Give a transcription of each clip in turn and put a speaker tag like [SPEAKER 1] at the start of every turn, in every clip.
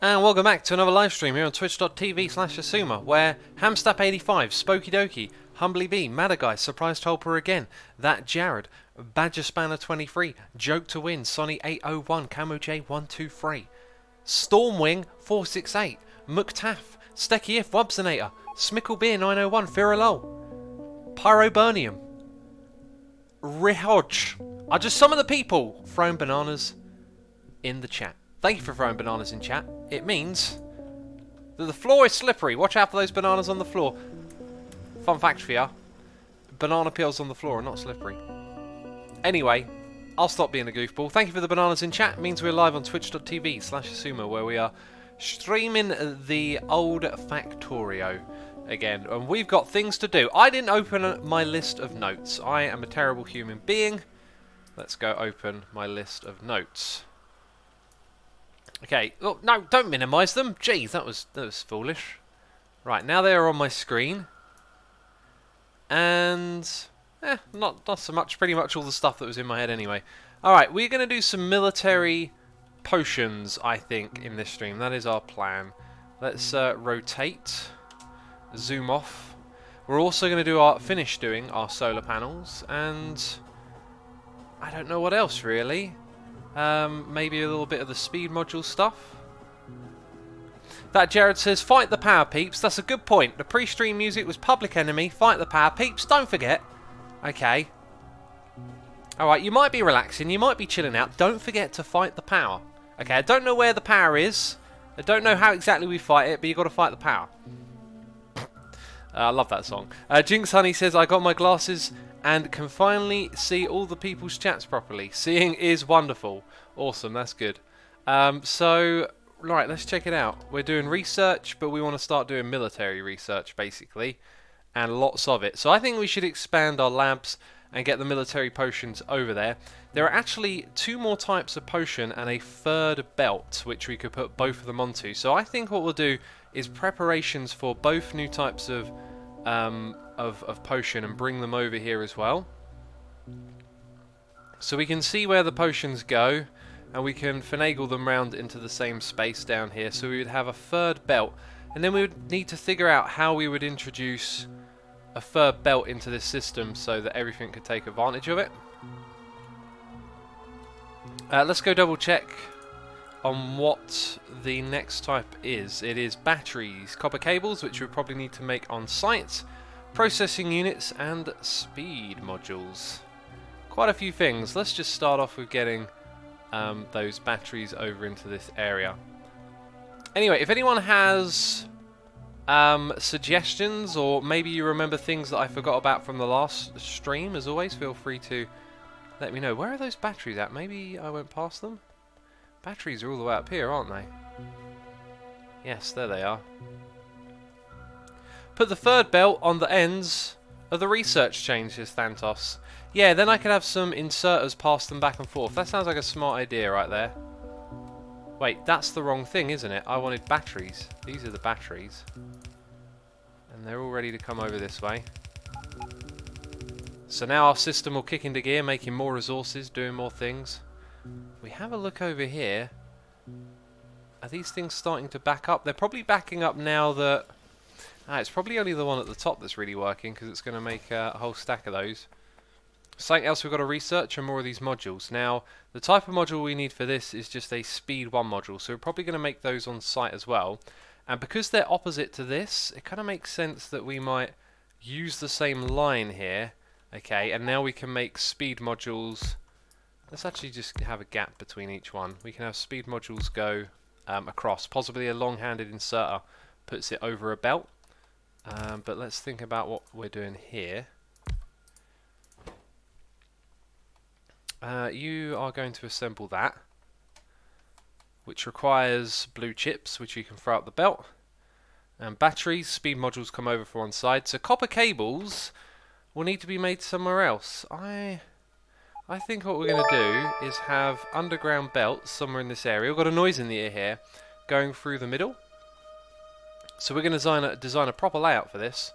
[SPEAKER 1] And welcome back to another live stream here on twitch.tv/Asuma, where Hamstap85, Spooky Dokie, Humbly B, Madaguy, Surprise Tolper again, That Jared, Badger Spanner 23, Joke to Win, Sonny 801, Camo J123, Stormwing 468, Muktaf, Stecky If, Wubsinator, Smickle Beer 901, Firalol, Pyroburnium, Rihoj are just some of the people throwing bananas in the chat. Thank you for throwing bananas in chat. It means that the floor is slippery. Watch out for those bananas on the floor. Fun fact for you. Banana peels on the floor are not slippery. Anyway, I'll stop being a goofball. Thank you for the bananas in chat. It means we're live on twitch.tv/Asuma, where we are streaming the old Factorio again. And we've got things to do. I didn't open my list of notes. I am a terrible human being. Let's go open my list of notes. Okay, oh, no, don't minimise them. Jeez, that was foolish. Right, now they are on my screen. And, not so much. Pretty much all the stuff that was in my head anyway. Alright, we're going to do some military potions, I think, in this stream. That is our plan. Let's rotate. Zoom off. We're also going to finish doing our solar panels. And I don't know what else, really. Maybe a little bit of the speed module stuff. That Jared says, fight the power peeps. That's a good point. The pre-stream music was Public Enemy. Fight the power peeps. Don't forget. Okay. Alright, you might be relaxing. You might be chilling out. Don't forget to fight the power. Okay, I don't know where the power is. I don't know how exactly we fight it, but you've got to fight the power. I love that song. Jinx Honey says, I got my glasses and can finally see all the people's chats properly. Seeing is wonderful. Awesome, that's good. So, right, let's check it out. We're doing research, but we want to start doing military research, basically. And lots of it. So I think we should expand our labs and get the military potions over there. There are actually 2 more types of potion and a 3rd belt, which we could put both of them onto. So I think what we'll do is preparations for both new types of potion and bring them over here as well. So we can see where the potions go and we can finagle them round into the same space down here. So we would have a 3rd belt, and then we would need to figure out how we would introduce a 3rd belt into this system so that everything could take advantage of it. Let's go double check on what the next type is. It is batteries, copper cables, which we probably need to make on site, processing units, and speed modules. Quite a few things. Let's just start off with getting those batteries over into this area. Anyway, if anyone has suggestions, or maybe you remember things that I forgot about from the last stream, as always, feel free to let me know. Where are those batteries at? Maybe I went past them? Batteries are all the way up here, aren't they? Yes, there they are. Put the 3rd belt on the ends of the research chains, says Thantos. Yeah, then I could have some inserters pass them back and forth. That sounds like a smart idea right there. Wait, that's the wrong thing, isn't it? I wanted batteries. These are the batteries. And they're all ready to come over this way. So now our system will kick into gear, making more resources, doing more things. We have a look over here. Are these things starting to back up? They're probably backing up now that... it's probably only the one at the top that's really working, because it's going to make a whole stack of those. Something else we've got to research are more of these modules. Now, the type of module we need for this is just a speed 1 module, so we're probably going to make those on site as well. And because they're opposite to this, it kind of makes sense that we might use the same line here. Okay, and now we can make speed modules. Let's actually just have a gap between each one. We can have speed modules go across. Possibly a long-handed inserter puts it over a belt. But let's think about what we're doing here. You are going to assemble that, which requires blue chips, which you can throw up the belt. And batteries, speed modules come over for one side. So copper cables will need to be made somewhere else. I think what we're going to do is have underground belts somewhere in this area. We've got a noise in the ear here going through the middle. So we're going to design a proper layout for this.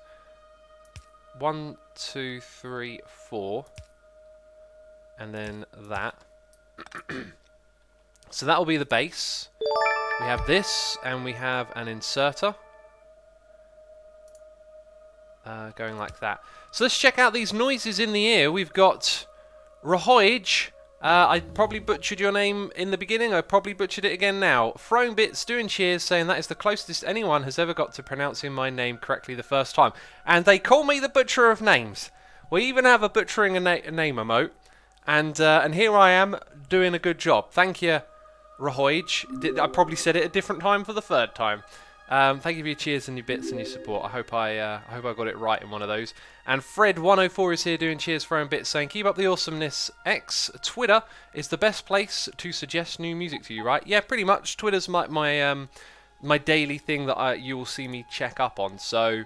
[SPEAKER 1] 1, 2, 3, 4. and then that. So that will be the base. We have this, and we have an inserter. Going like that. So let's check out these noises in the ear. We've got Rahoij. I probably butchered your name in the beginning. I probably butchered it again now. Throwing bits, doing cheers, saying that is the closest anyone has ever got to pronouncing my name correctly the first time. And they call me the butcher of names. We even have a butchering a name emote. And here I am doing a good job. Thank you, Rahoij. I probably said it a different time for the third time. Thank you for your cheers and your bits and your support. I hope I got it right in one of those. And Fred104 is here doing cheers, throwing bits, saying keep up the awesomeness. Twitter is the best place to suggest new music to you, right? Yeah, pretty much. Twitter's my daily thing that you will see me check up on. So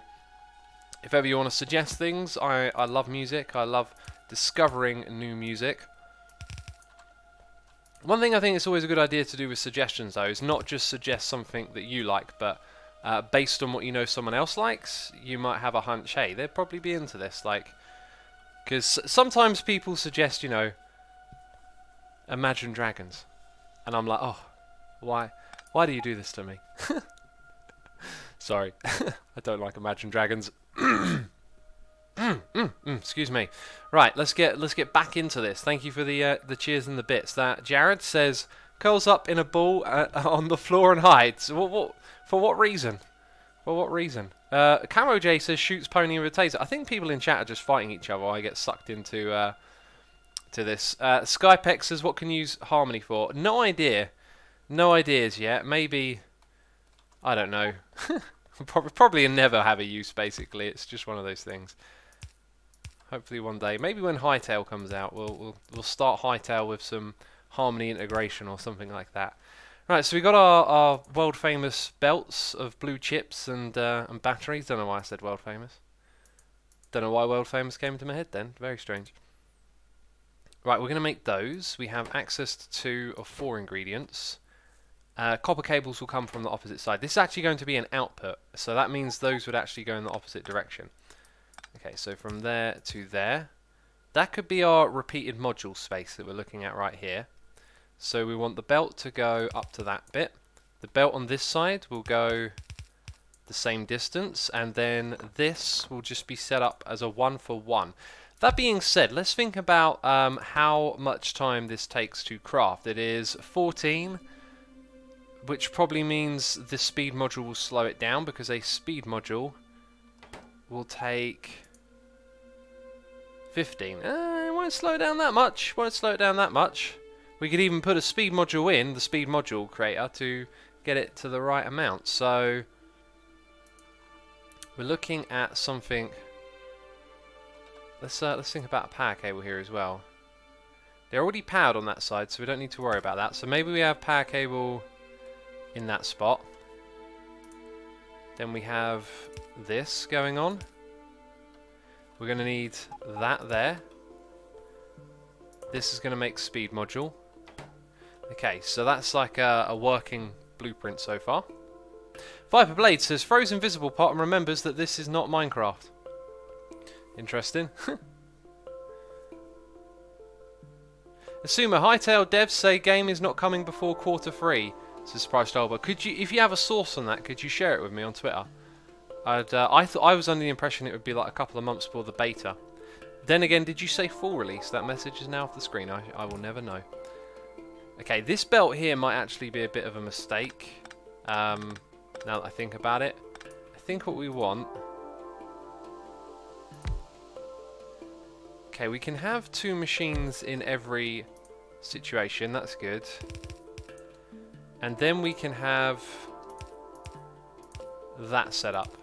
[SPEAKER 1] if ever you want to suggest things, I love music. I love discovering new music. One thing I think it's always a good idea to do with suggestions, though, is not just suggest something that you like, but based on what you know someone else likes, you might have a hunch, hey, they'd probably be into this, like, because sometimes people suggest, you know, Imagine Dragons, and I'm like, oh, why do you do this to me? Sorry, I don't like Imagine Dragons. Excuse me. Right, let's get back into this. Thank you for the cheers and the bits. That Jared says curls up in a ball on the floor and hides. For what reason? For what reason? Camo J says shoots pony with a taser. I think people in chat are just fighting each other. I get sucked into to this. Skypex says what can you use Harmony for? No idea. No ideas yet. Maybe I don't know. Probably never have a use. Basically, it's just one of those things. Hopefully one day, maybe when Hytale comes out, we'll start Hytale with some Harmony integration or something like that. Right, so we got our world famous belts of blue chips and batteries. Don't know why I said world famous. Don't know why world famous came into my head then. Very strange. Right, we're going to make those. We have access to 2 of 4 ingredients. Copper cables will come from the opposite side. This is actually going to be an output, so that means those would actually go in the opposite direction. Okay, so from there to there. That could be our repeated module space that we're looking at right here. So we want the belt to go up to that bit. The belt on this side will go the same distance, and then this will just be set up as a 1-for-1. That being said, let's think about how much time this takes to craft. It is 14, which probably means the speed module will slow it down, because a speed module will take 15. It won't slow it down that much. Won't slow it down that much. We could even put a speed module in, the speed module creator, to get it to the right amount. So we're looking at something. Let's think about a power cable here as well. They're already powered on that side, so we don't need to worry about that. So maybe we have power cable in that spot. Then we have this going on. We're going to need that there. This is going to make speed module. Okay, so that's like a working blueprint so far. Viper Blade says Frozen Visible Pot and remembers that this is not Minecraft. Interesting. Assumer Hightail devs say game is not coming before Q3. Says Surprise Stalber. Could you, if you have a source on that, could you share it with me on Twitter? I thought I was under the impression it would be like a couple of months before the beta. Then again, did you say full release? That message is now off the screen. I will never know. Okay, this belt here might actually be a bit of a mistake. Now that I think about it, I think what we want. Okay, we can have 2 machines in every situation. That's good. And then we can have that set up.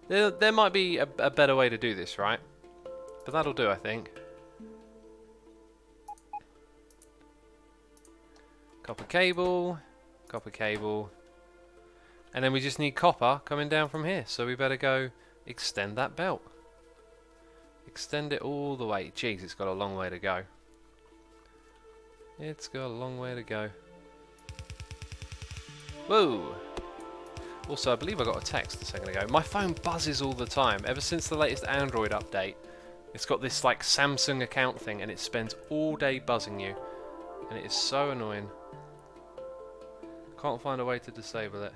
[SPEAKER 1] There might be a better way to do this, right? But that'll do, I think. Copper cable, and then we just need copper coming down from here. So we better go extend that belt. Extend it all the way. Jeez, it's got a long way to go. It's got a long way to go. Whoa! Also, I believe I got a text a second ago. My phone buzzes all the time. Ever since the latest Android update, It's got this like Samsung account thing, and it spends all day buzzing you, and it is so annoying. Can't find a way to disable it.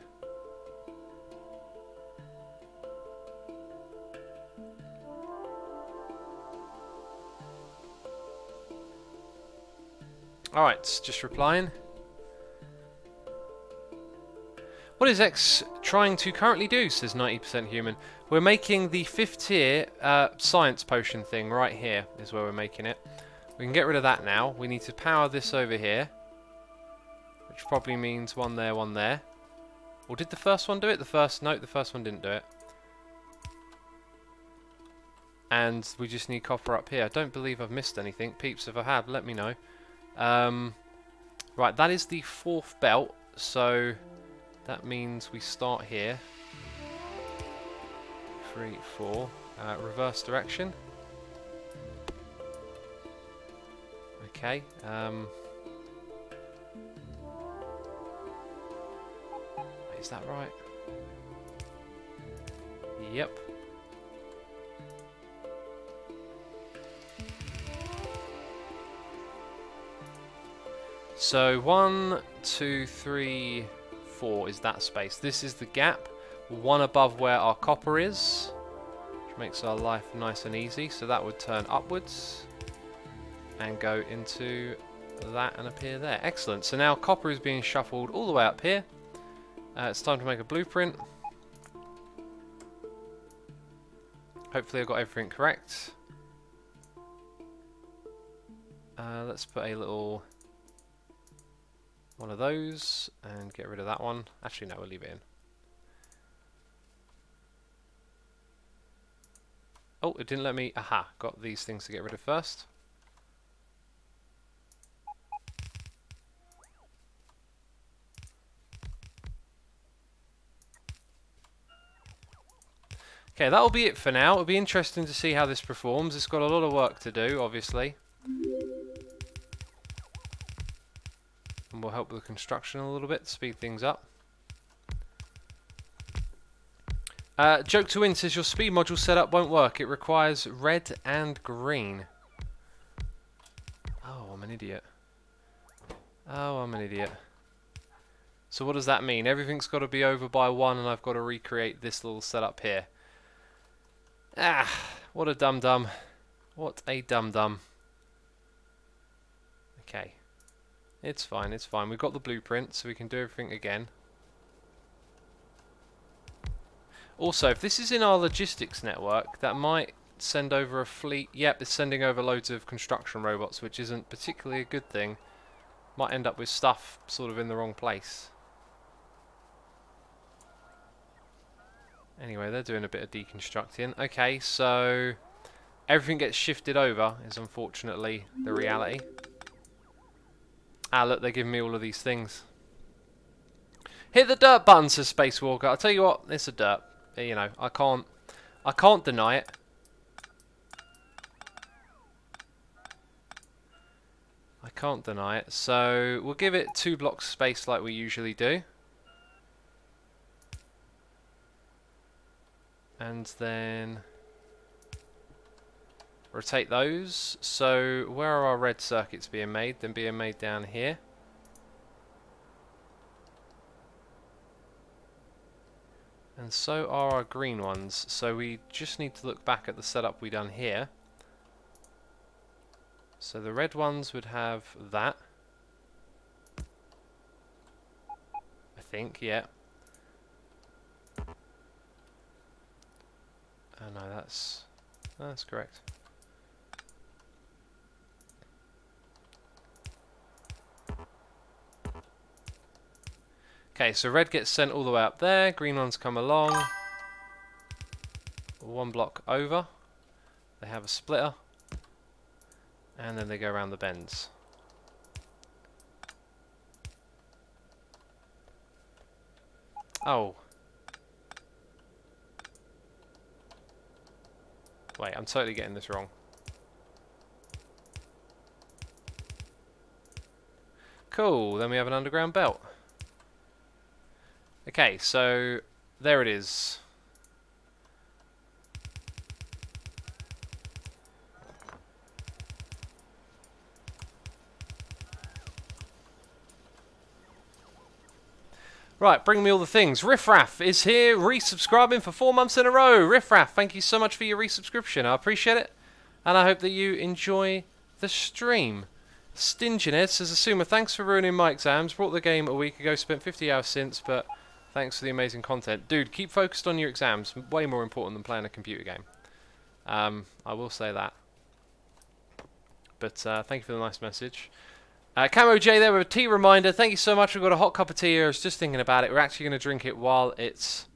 [SPEAKER 1] Alright, just replying. What is X trying to currently do, says 90% human. We're making the 5th tier science potion thing right here, is where we're making it. We can get rid of that now. We need to power this over here, which probably means one there, one there. Or did the first one do it? No, the first one didn't do it. And we just need copper up here. I don't believe I've missed anything. Peeps, if I have, let me know. Right, that is the 4th belt, so that means we start here. 3, 4, reverse direction. Okay. Is that right? Yep. So 1, 2, 3, 4 is that space. This is the gap, one above where our copper is, which makes our life nice and easy. So that would turn upwards and go into that and appear there. Excellent. So now copper is being shuffled all the way up here. It's time to make a blueprint. Hopefully I got everything correct. Let's put a little one of those and get rid of that one. Actually, no, we'll leave it in. Oh, it didn't let me. Aha, got these things to get rid of first. Okay, that'll be it for now. It'll be interesting to see how this performs. It's got a lot of work to do, obviously. And we'll help with the construction a little bit, speed things up. Joke to Win says your speed module setup won't work. It requires red and green. Oh, I'm an idiot. Oh, I'm an idiot. So what does that mean? Everything's got to be over by 1 and I've got to recreate this little setup here. Ah, what a dum-dum. What a dum-dum. Okay. It's fine, it's fine. We've got the blueprint, so we can do everything again. Also, if this is in our logistics network, that might send over a fleet. Yep, it's sending over loads of construction robots, which isn't particularly a good thing. Might end up with stuff sort of in the wrong place. Anyway, they're doing a bit of deconstructing. Okay, so everything gets shifted over is unfortunately the reality. Ah, look, they're giving me all of these things. Hit the dirt button, says Spacewalker. I'll tell you what, it's a dirt. You know, I can't deny it. I can't deny it. So we'll give it 2 blocks space like we usually do. And then rotate those. So where are our red circuits being made? They're being made down here. And so are our green ones. So we just need to look back at the setup we done here. So the red ones would have that. I think, yeah. Oh no, that's correct. Okay, so red gets sent all the way up there, green ones come along, 1 block over, they have a splitter, and then they go around the bends. Oh. Wait, I'm totally getting this wrong. Cool, then we have an underground belt. Okay, so there it is. Right, bring me all the things. Riffraff is here, resubscribing for 4 months in a row. Riffraff, thank you so much for your resubscription. I appreciate it. And I hope that you enjoy the stream. Stinginess says, Asuma, thanks for ruining my exams. Brought the game a week ago, spent 50 hours since, but thanks for the amazing content. Dude, keep focused on your exams. Way more important than playing a computer game. I will say that. But thank you for the nice message. Camo J there with a tea reminder. Thank you so much. We've got a hot cup of tea here. I was just thinking about it. We're actually going to drink it while it's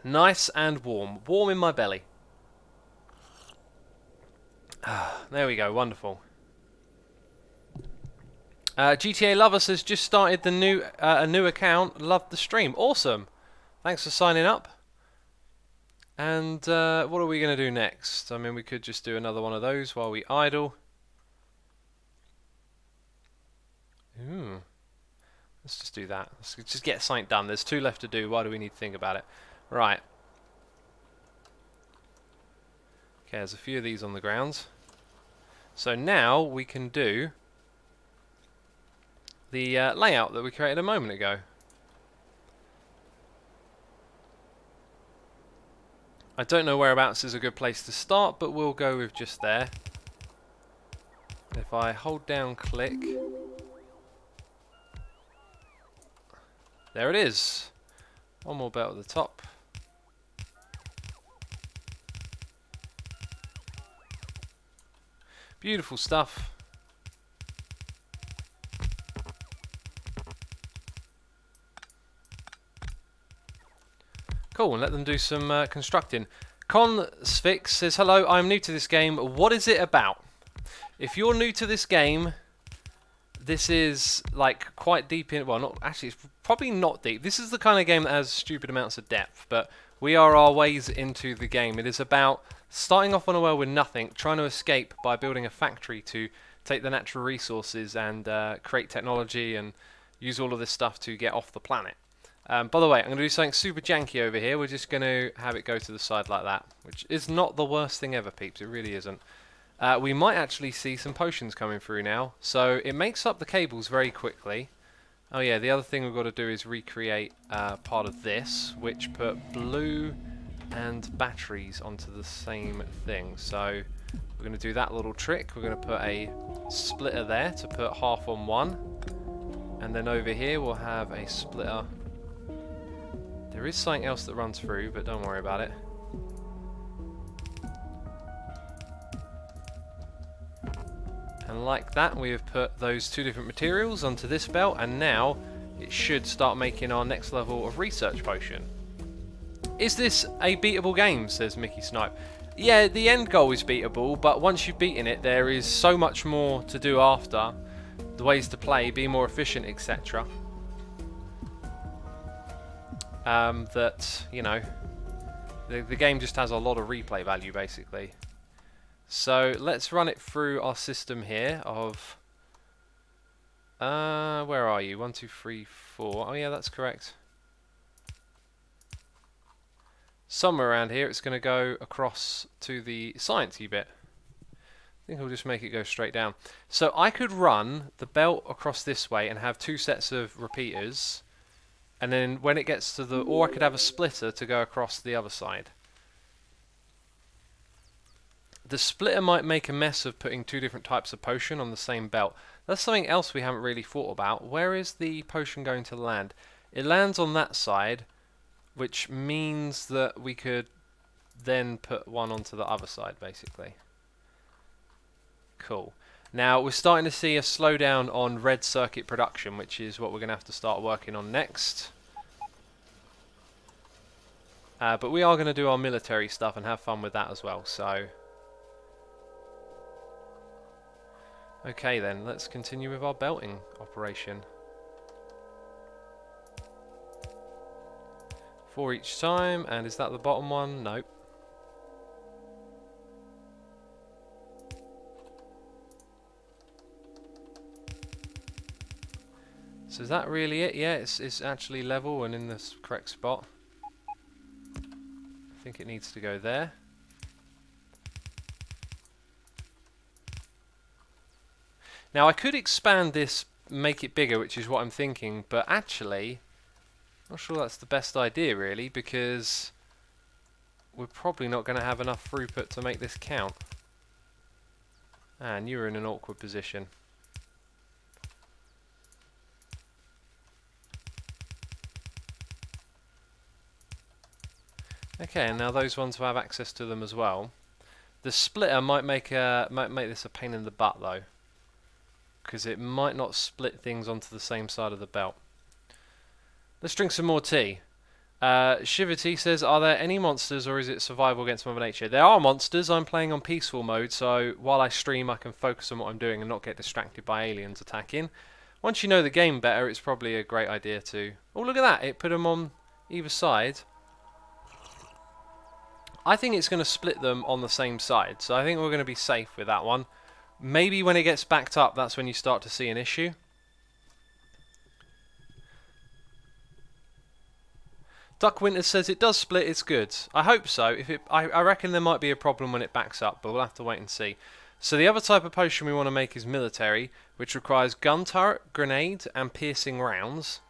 [SPEAKER 1] nice and warm. Warm in my belly. There we go. Wonderful. GTA Lover says, just started the new a new account. Loved the stream. Awesome. Thanks for signing up. And what are we going to do next? I mean, we could just do another one of those while we idle. Ooh. Let's just do that. Let's just get something done. There's 2 left to do. Why do we need to think about it? Right. Okay, there's a few of these on the ground. So now we can do the layout that we created a moment ago. I don't know whereabouts is a good place to start, but we'll go with just there. If I hold down click, there it is. One more belt at the top. Beautiful stuff. Cool, and let them do some constructing. Consphyx says, hello, I'm new to this game. What is it about? If you're new to this game, this is like quite deep in... Well, not actually, it's probably not deep. This is the kind of game that has stupid amounts of depth, but we are our ways into the game. It is about starting off on a world with nothing, trying to escape by building a factory to take the natural resources and create technology and use all of this stuff to get off the planet. By the way, I'm going to do something super janky over here. We're just going to have it go to the side like that, which is not the worst thing ever, peeps. It really isn't. We might actually see some potions coming through now. So it makes up the cables very quickly. Oh yeah, the other thing we've got to do is recreate part of this, which put blue and batteries onto the same thing. So we're going to do that little trick. We're going to put a splitter there to put half on one. And then over here we'll have a splitter. There is something else that runs through, but don't worry about it. And like that, we have put those 2 different materials onto this belt, and now it should start making our next level of research potion. Is this a beatable game, says Mickey Snipe. Yeah, the end goal is beatable, but once you've beaten it, there is so much more to do after. The ways to play, be more efficient, etc. That, you know, the game just has a lot of replay value, basically. So let's run it through our system here of... where are you? 1, 2, 3, 4. Oh yeah, that's correct. Somewhere around here it's going to go across to the sciencey bit. I think I'll just make it go straight down. So I could run the belt across this way and have 2 sets of repeaters. And then when it gets to the... Or I could have a splitter to go across the other side. The splitter might make a mess of putting 2 different types of potion on the same belt. That's something else we haven't really thought about. Where is the potion going to land? It lands on that side, which means that we could then put one onto the other side, basically. Cool. Now, we're starting to see a slowdown on red circuit production, which is what we're going to have to start working on next. But we are going to do our military stuff and have fun with that as well, so... Okay then, let's continue with our belting operation. 4 each time, and is that the bottom one? Nope. So is that really it? Yeah, it's actually level and in the correct spot. I think it needs to go there. Now I could expand this make it bigger, which is what I'm thinking, but actually, I'm not sure that's the best idea, really, because we're probably not going to have enough throughput to make this count. And you're in an awkward position. Okay, and now those ones will have access to them as well. The splitter might make this a pain in the butt though, because it might not split things onto the same side of the belt. Let's drink some more tea. Shivity says, are there any monsters or is it survival against Mother Nature? There are monsters. I'm playing on peaceful mode, so while I stream I can focus on what I'm doing and not get distracted by aliens attacking. Once you know the game better, it's probably a great idea to... Oh, look at that. It put them on either side. I think it's going to split them on the same side, so I think we're going to be safe with that one. Maybe when it gets backed up, that's when you start to see an issue. Duck Winter says it does split, it's good. I hope so. I reckon there might be a problem when it backs up, but we'll have to wait and see. So the other type of potion we want to make is military, which requires gun turret, grenade, and piercing rounds.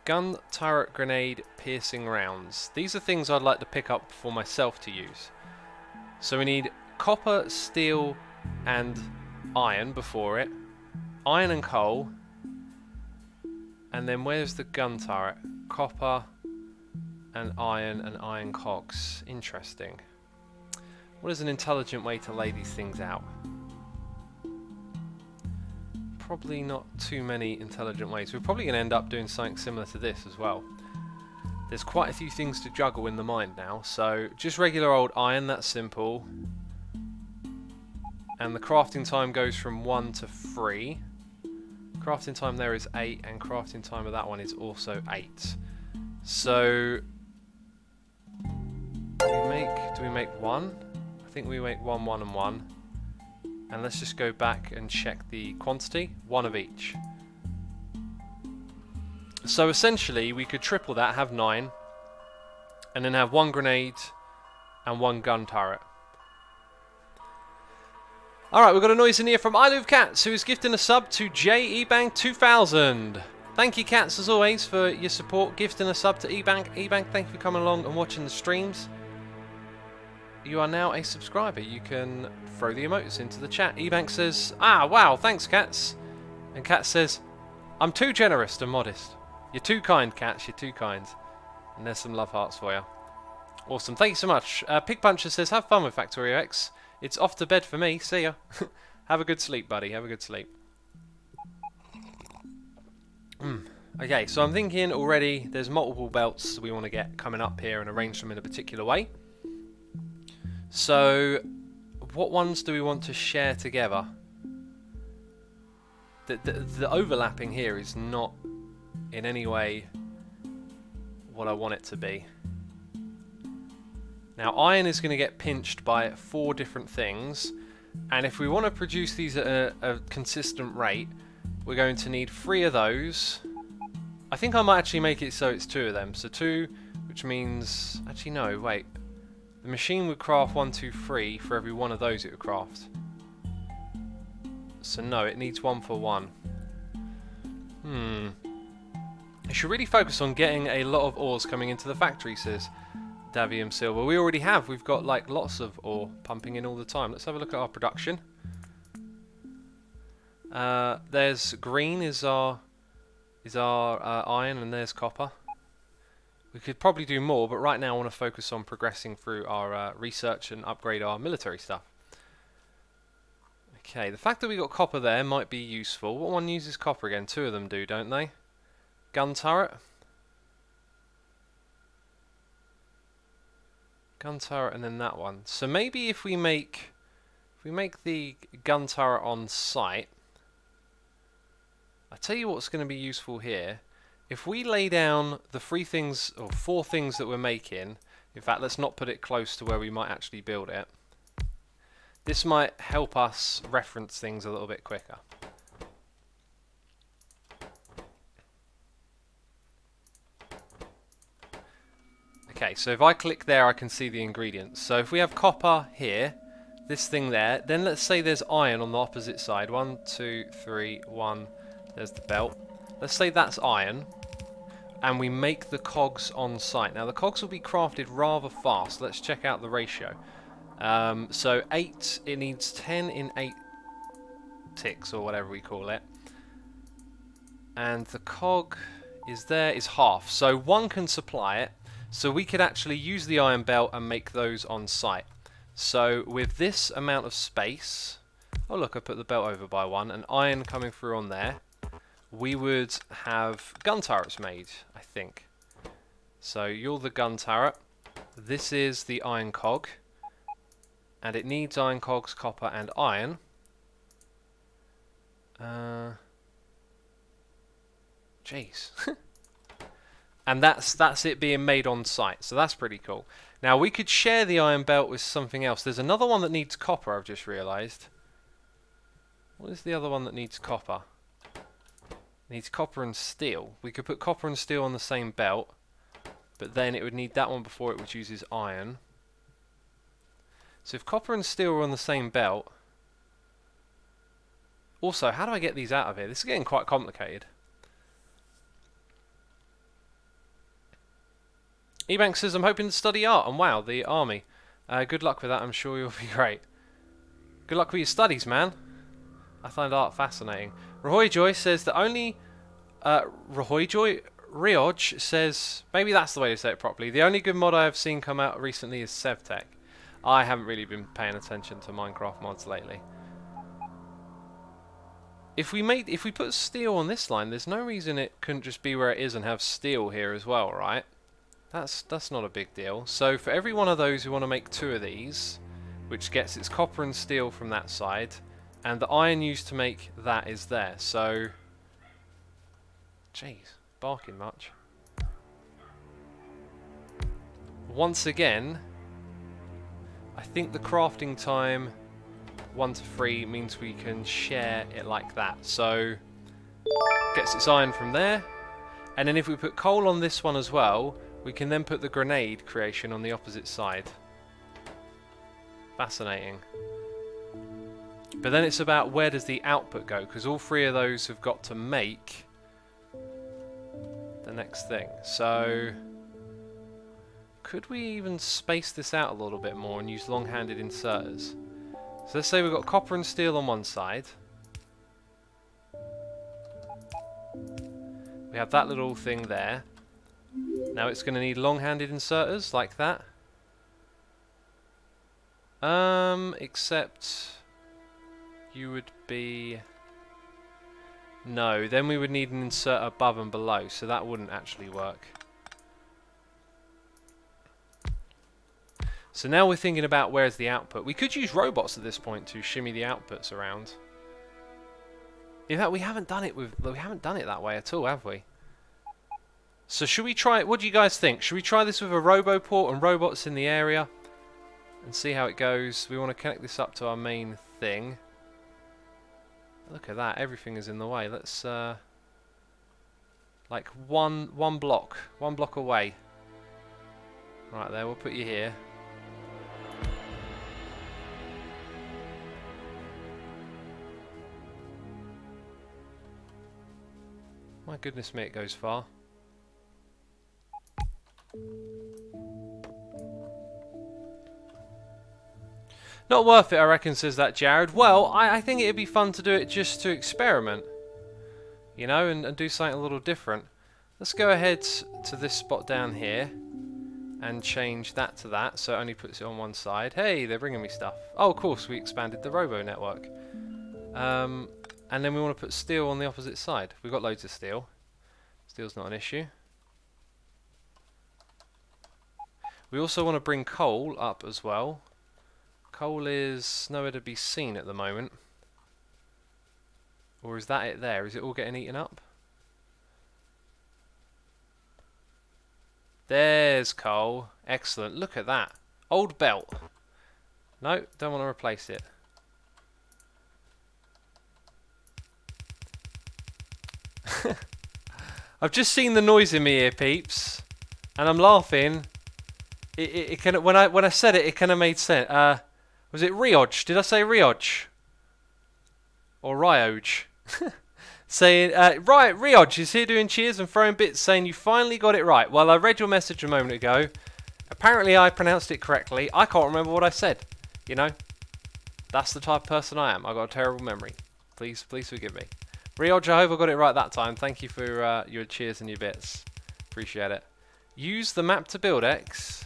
[SPEAKER 1] Gun, turret, grenade, piercing rounds. These are things I'd like to pick up for myself to use. So we need copper, steel, and iron before it. Iron and coal. And then where's the gun turret? Copper and iron cogs. Interesting. What is an intelligent way to lay these things out? Probably not too many intelligent ways. We're probably going to end up doing something similar to this as well. There's quite a few things to juggle in the mind now, so just regular old iron, that's simple. And the crafting time goes from 1 to 3. Crafting time there is 8, and crafting time of that one is also 8. So do we make 1? I think we make 1, 1, and 1. And let's just go back and check the quantity. 1 of each. So essentially we could triple that, have 9, and then have 1 grenade and 1 gun turret. Alright, we've got a noise in here from I Love Cats, who is gifting a sub to JEbank 2000. Thank you, Cats, as always, for your support, gifting a sub to eBank. eBank, thank you for coming along and watching the streams. You are now a subscriber. You can throw the emotes into the chat. eBank says, ah, wow, thanks, Cats. And Cats says, I'm too generous and modest. You're too kind, Cats, you're too kind. And there's some love hearts for you. Awesome, thank you so much. Pig Puncher says, have fun with Factorio X. It's off to bed for me. See ya. Have a good sleep, buddy. Have a good sleep. Okay, so I'm thinking already there's multiple belts we want to get coming up here and arrange them in a particular way. So, what ones do we want to share together? The overlapping here is not in any way what I want it to be. Now, iron is going to get pinched by 4 different things, and if we want to produce these at a consistent rate, we're going to need 3 of those. I think I might actually make it so it's 2 of them. So 2, which means... Actually, no, wait. The machine would craft 1, 2, 3 for every 1 of those it would craft. So no, it needs 1 for 1. I should really focus on getting a lot of ores coming into the factory, says Davium Silver. We already have. We've got like lots of ore pumping in all the time. Let's have a look at our production. There's green is our iron, and there's copper. We could probably do more, but right now I want to focus on progressing through our research and upgrade our military stuff. Okay, the fact that we got copper there might be useful. What one uses copper again? 2 of them do, don't they? Gun turret. Gun turret and then that one. So maybe if we make the gun turret on site, I tell you what's going to be useful here. If we lay down the 3 things or 4 things that we're making, in fact let's not put it close to where we might actually build it. This might help us reference things a little bit quicker. Okay, so if I click there I can see the ingredients. So if we have copper here, this thing there. Then let's say there's iron on the opposite side. 1, 2, 3, 1. There's the belt. Let's say that's iron. And we make the cogs on site. Now the cogs will be crafted rather fast. Let's check out the ratio. So 8, it needs 10 in 8 ticks, or whatever we call it. And the cog is half. So 1 can supply it. So we could actually use the iron belt and make those on site. So with this amount of space, oh look, I put the belt over by 1, and iron coming through on there, we would have gun turrets made, I think. So you're the gun turret. This is the iron cog, and it needs iron cogs, copper, and iron. Jeez. And that's it being made on site, so that's pretty cool. Now we could share the iron belt with something else. There's another one that needs copper, I've just realised. What is the other one that needs copper? It needs copper and steel. We could put copper and steel on the same belt, but then it would need that one before it, which uses iron. So if copper and steel are on the same belt... Also, how do I get these out of here? This is getting quite complicated. Ebank says, I'm hoping to study art. And wow, the army. Good luck with that, I'm sure you'll be great. Good luck with your studies, man. I find art fascinating. Rahoy Joy says that only... Rahoy Joy? Rioj says... Maybe that's the way to say it properly. The only good mod I have seen come out recently is Sevtech. I haven't really been paying attention to Minecraft mods lately. If we put steel on this line, there's no reason it couldn't just be where it is and have steel here as well, right? That's not a big deal. So for every one of those, we want to make 2 of these, which gets its copper and steel from that side, and the iron used to make that is there. So, jeez, barking much. Once again, I think the crafting time 1 to 3 means we can share it like that. So, gets its iron from there, and then if we put coal on this one as well, we can then put the grenade creation on the opposite side. Fascinating. But then it's about where does the output go, because all 3 of those have got to make the next thing. So could we even space this out a little bit more and use long-handed inserters? So let's say we've got copper and steel on one side. We have that little thing there. Now it's going to need long-handed inserters like that. Except you would be... No, then we would need an insert above and below, so that wouldn't actually work. So now we're thinking about where's the output. We could use robots at this point to shimmy the outputs around. In fact, we haven't done it that way at all, have we? So should we try it? What do you guys think? Should we try this with a roboport and robots in the area and see how it goes? We want to connect this up to our main thing. Look at that, everything is in the way. Let's like one block away. Right there, we'll put you here. My goodness me, it goes far. Not worth it, I reckon, says that Jared. Well, I think it'd be fun to do it just to experiment. You know, and do something a little different. Let's go ahead to this spot down here and change that to that, so it only puts it on one side. Hey, they're bringing me stuff. Oh, of course, we expanded the robo network. And then we want to put steel on the opposite side. We've got loads of steel. Steel's not an issue. We also want to bring coal up as well. Coal is nowhere to be seen at the moment. Or is that it there? Is it all getting eaten up? There's coal. Excellent. Look at that. Old belt. No, don't want to replace it. I've just seen the noise in my ear, peeps, and I'm laughing. It kind of when I said it, it kind of made sense. Was it Rioge? Did I say Rioge? Or Rioge? Saying, right, Rioge is here doing cheers and throwing bits saying you finally got it right. Well, I read your message a moment ago. Apparently I pronounced it correctly. I can't remember what I said. You know? That's the type of person I am. I've got a terrible memory. Please forgive me. Rioge, I hope I got it right that time. Thank you for your cheers and your bits. Appreciate it. Use the map to build X.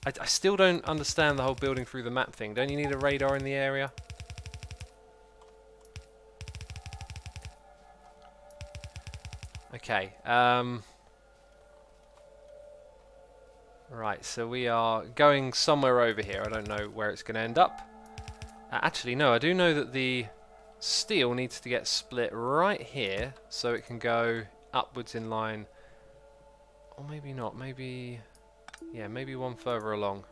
[SPEAKER 1] I still don't understand the whole building through the map thing. Don't you need a radar in the area? Okay. Right, so we are going somewhere over here. I don't know where it's going to end up. Actually, no, I do know that the steel needs to get split right here so it can go upwards in line. Or maybe not. Maybe... yeah, maybe one further along.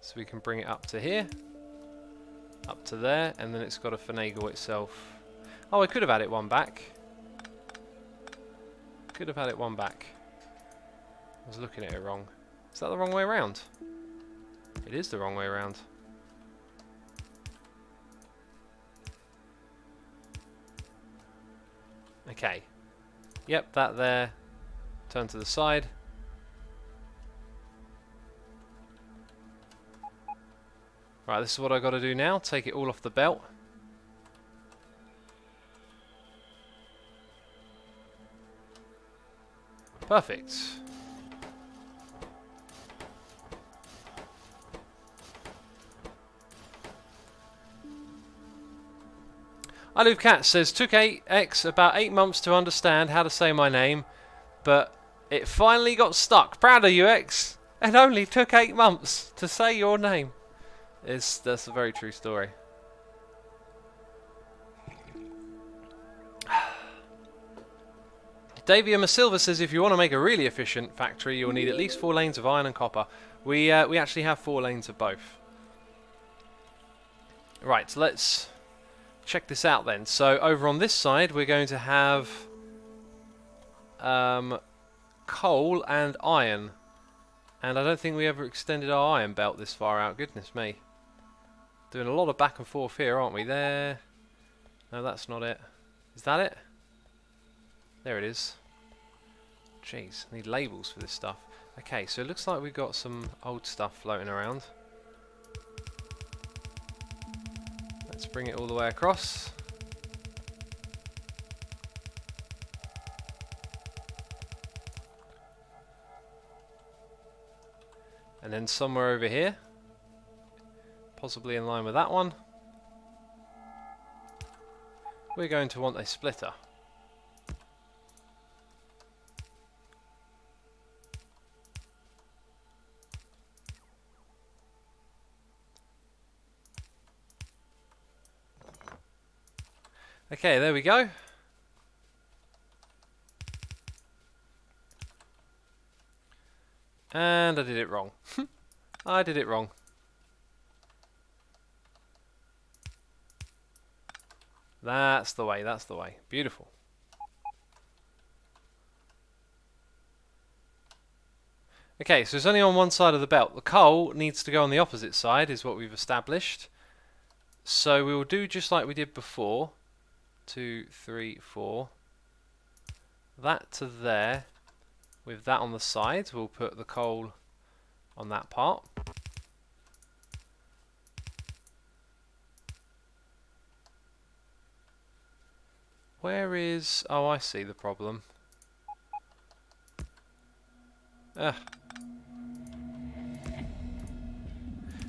[SPEAKER 1] So we can bring it up to here. Up to there, and then it's got to finagle itself. Oh, I could have had it one back. Could have had it one back. I was looking at it wrong. Is that the wrong way around? It is the wrong way around. Okay. Yep, that there. Turn to the side. Right, this is what I got to do now. Take it all off the belt. Perfect. I Live Cat says, took X about 8 months to understand how to say my name, but it finally got stuck. Proud of you, X. It only took 8 months to say your name. That's a very true story. Davia Masilva says, if you want to make a really efficient factory, you'll need at least 4 lanes of iron and copper. We actually have 4 lanes of both. Right, so let's check this out then. So over on this side, we're going to have coal and iron. And I don't think we ever extended our iron belt this far out. Goodness me. Doing a lot of back and forth here, aren't we? There. No, that's not it. Is that it? There it is. Jeez, I need labels for this stuff. Okay, so it looks like we've got some old stuff floating around. Let's bring it all the way across. And then somewhere over here, possibly in line with that one, we're going to want a splitter. Okay, there we go. And I did it wrong. I did it wrong. That's the way, that's the way. Beautiful. Okay, so it's only on one side of the belt. The coal needs to go on the opposite side, is what we've established. So we will do just like we did before. 2, 3, 4. That to there. With that on the sides, we'll put the coal on that part. Where is... oh, I see the problem. Do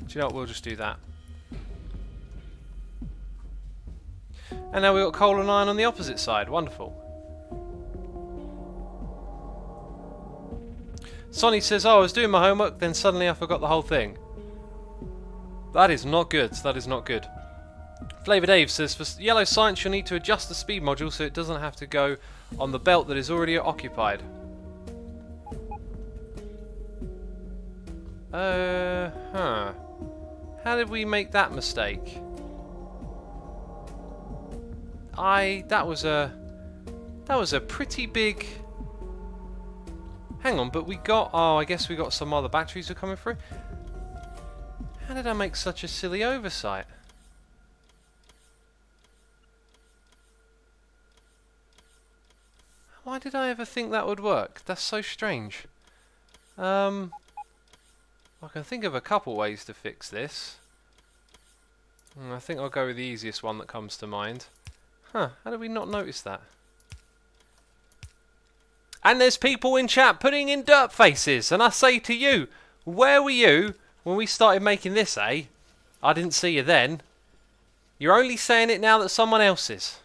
[SPEAKER 1] you know what? We'll just do that. And now we've got coal and iron on the opposite side. Wonderful. Sonny says, oh, I was doing my homework, then suddenly I forgot the whole thing. That is not good. That is not good. Flavor Dave says, for yellow science you'll need to adjust the speed module so it doesn't have to go on the belt that is already occupied. How did we make that mistake? That was a pretty big... Hang on, but we got... Oh, I guess we got some other batteries are coming through. How did I make such a silly oversight? Why did I ever think that would work? That's so strange. I can think of a couple ways to fix this. I think I'll go with the easiest one that comes to mind. Huh, how did we not notice that? And there's people in chat putting in dirt faces, and I say to you, where were you when we started making this, eh? I didn't see you then. You're only saying it now that someone else is.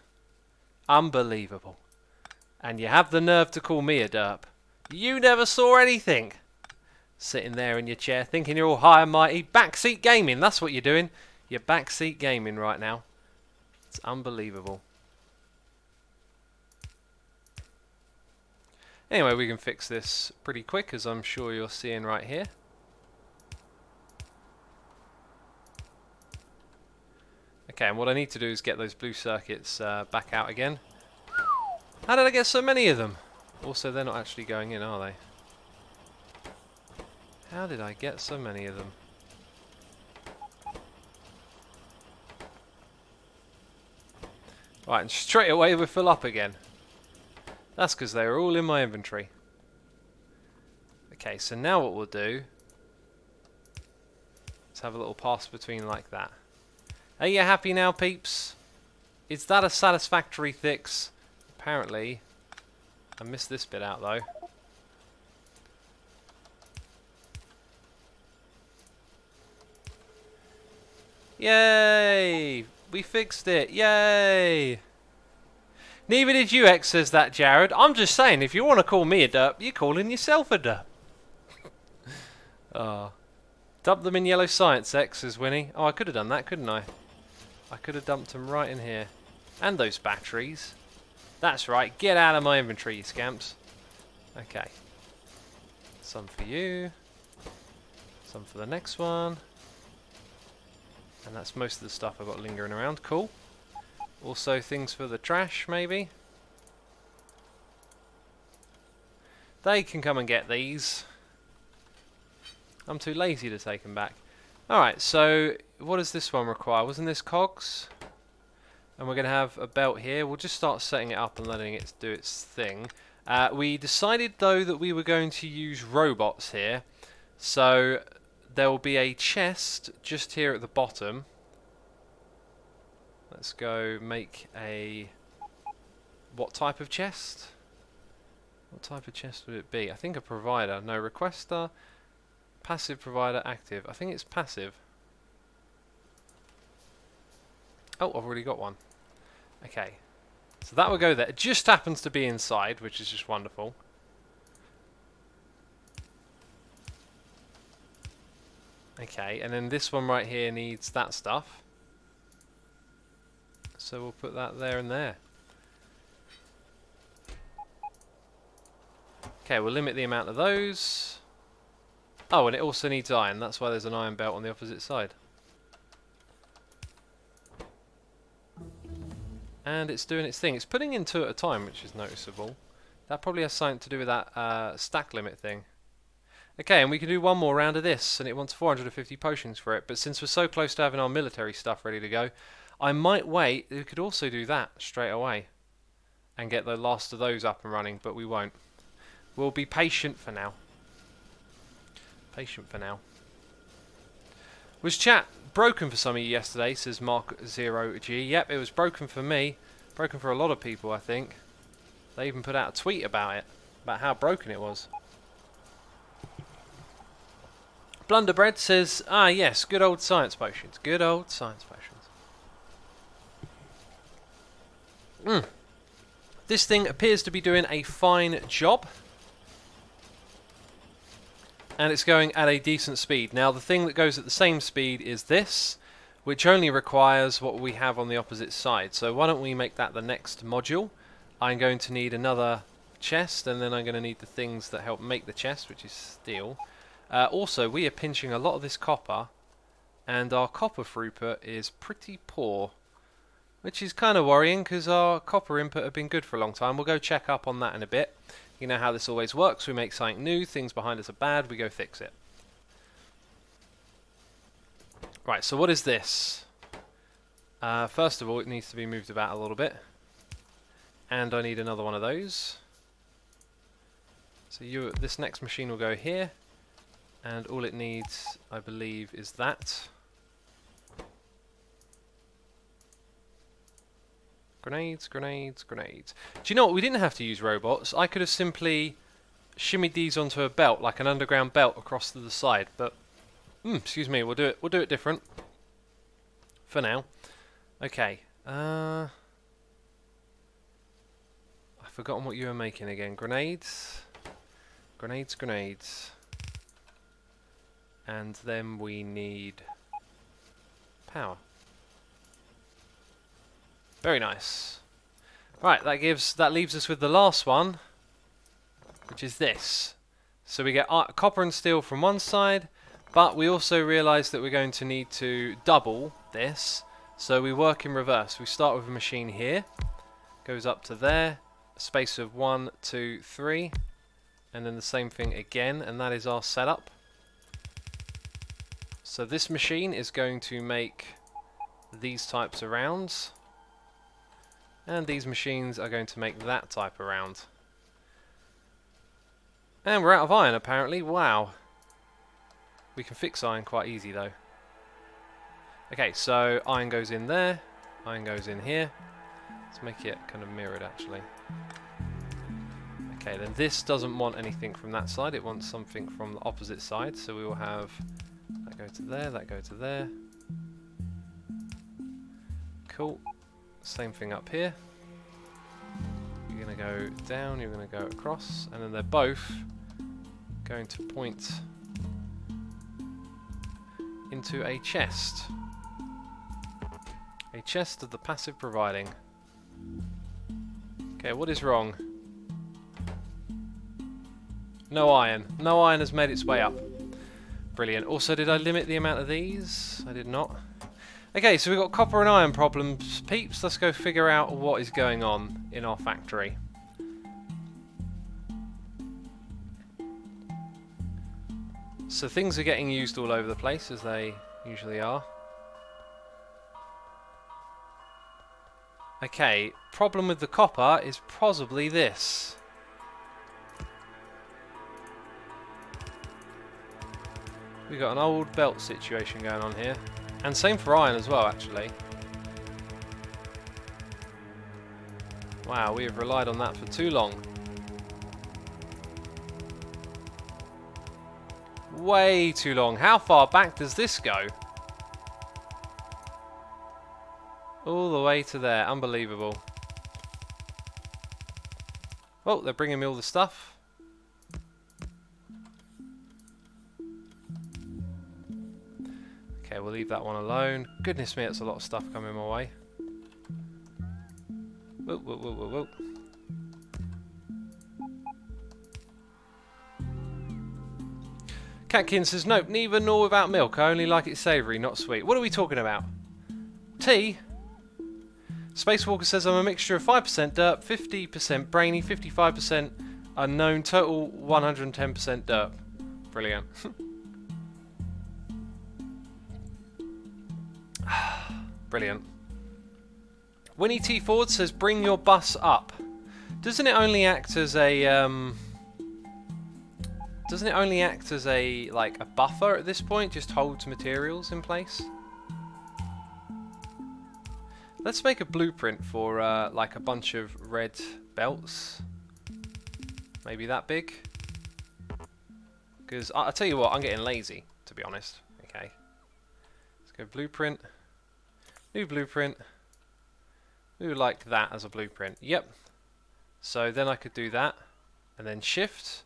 [SPEAKER 1] Unbelievable. And you have the nerve to call me a derp. You never saw anything. Sitting there in your chair thinking you're all high and mighty. Backseat gaming, that's what you're doing. You're backseat gaming right now. It's unbelievable. Anyway, we can fix this pretty quick, as I'm sure you're seeing right here. Okay, and what I need to do is get those blue circuits back out again. How did I get so many of them? Also, they're not actually going in, are they? How did I get so many of them? Right, and straight away we fill up again. That's because they were all in my inventory. Okay, so now what we'll do... Let's have a little pass between like that. Are you happy now, peeps? Is that a satisfactory fix? Apparently, I missed this bit out though. Yay! We fixed it! Yay! Neither did you, X, says that, Jared. I'm just saying, if you want to call me a derp, you're calling yourself a derp. Oh. Dump them in yellow science, X, says Winnie. Oh, I could have done that, couldn't I? I could have dumped them right in here. And those batteries. That's right, get out of my inventory, you scamps. Okay. Some for you. Some for the next one. And that's most of the stuff I've got lingering around. Cool. Also things for the trash, maybe. They can come and get these. I'm too lazy to take them back. Alright, so what does this one require? Wasn't this cogs? And we're going to have a belt here. We'll just start setting it up and letting it do its thing. We decided, though, that we were going to use robots here. So there will be a chest just here at the bottom. Let's go make a... What type of chest? What type of chest would it be? I think a provider. No, requester. Passive provider, active. I think it's passive. Oh, I've already got one. Okay. So that will go there. It just happens to be inside, which is just wonderful. Okay, and then this one right here needs that stuff. So we'll put that there and there. Okay, we'll limit the amount of those. Oh, and it also needs iron. That's why there's an iron belt on the opposite side. And it's doing its thing. It's putting in 2 at a time, which is noticeable. That probably has something to do with that stack limit thing. Okay, and we can do one more round of this, and it wants 450 potions for it. But since we're so close to having our military stuff ready to go, I might wait. We could also do that straight away and get the last of those up and running, but we won't. We'll be patient for now. Patient for now. Was chat broken for some of you yesterday, says Mark0G. Yep, it was broken for me. Broken for a lot of people, I think. They even put out a tweet about it, about how broken it was. Blunderbread says, ah yes, good old science potions. Good old science potions. This thing appears to be doing a fine job. And it's going at a decent speed. Now the thing that goes at the same speed is this, which only requires what we have on the opposite side. So why don't we make that the next module. I'm going to need another chest, and then I'm going to need the things that help make the chest, which is steel. Also, we are pinching a lot of this copper, and our copper throughput is pretty poor, which is kind of worrying because our copper input have been good for a long time. We'll go check up on that in a bit. You know how this always works. We make something new, things behind us are bad, we go fix it. Right, so what is this? First of all, it needs to be moved about a little bit. And I need another one of those. So this next machine will go here. And all it needs, I believe, is that. Grenades, grenades, grenades. Do you know what? We didn't have to use robots. I could have simply shimmied these onto a belt, like an underground belt across to the side. But, excuse me, we'll do it different. For now. Okay. I've forgotten what you were making again. Grenades. Grenades, grenades. And then we need power. Very nice. Right, that leaves us with the last one, which is this. So we get copper and steel from one side, but we also realise that we're going to need to double this. So we work in reverse. We start with a machine here, goes up to there, a space of 1, 2, 3, and then the same thing again, and that is our setup. So this machine is going to make these types of rounds. And these machines are going to make that type of round. And we're out of iron apparently. Wow. We can fix iron quite easy though. Okay, so iron goes in there. Iron goes in here. Let's make it kind of mirrored actually. Okay, then this doesn't want anything from that side. It wants something from the opposite side. So we will have that go to there, that go to there. Cool. Same thing up here. You're going to go down, you're going to go across, and then they're both going to point into a chest. A chest of the passive providing. Okay, what is wrong? No iron. No iron has made its way up. Brilliant. Also, did I limit the amount of these? I did not. Okay, so we've got copper and iron problems, peeps. Let's go figure out what is going on in our factory. So things are getting used all over the place, as they usually are. Okay, problem with the copper is possibly this. We've got an old belt situation going on here. And same for iron as well, actually. Wow, we have relied on that for too long. Way too long. How far back does this go? All the way to there. Unbelievable. Oh, they're bringing me all the stuff. Okay, we'll leave that one alone. Goodness me, it's a lot of stuff coming my way. Whoa, whoa, whoa, whoa, whoa. Catkin says, nope, neither nor without milk. I only like it savoury, not sweet. What are we talking about? Tea? Spacewalker says, I'm a mixture of 5% dirt, 50% brainy, 55% unknown, total 110% dirt. Brilliant. Brilliant. Winnie T. Ford says, bring your bus up. Doesn't it only act as a like a buffer at this point? Just holds materials in place. Let's make a blueprint for like a bunch of red belts. Maybe that big. Because I'll tell you what, I'm getting lazy, to be honest. Okay. Let's go blueprint. New blueprint. We would like that as a blueprint. Yep. So then I could do that. And then shift.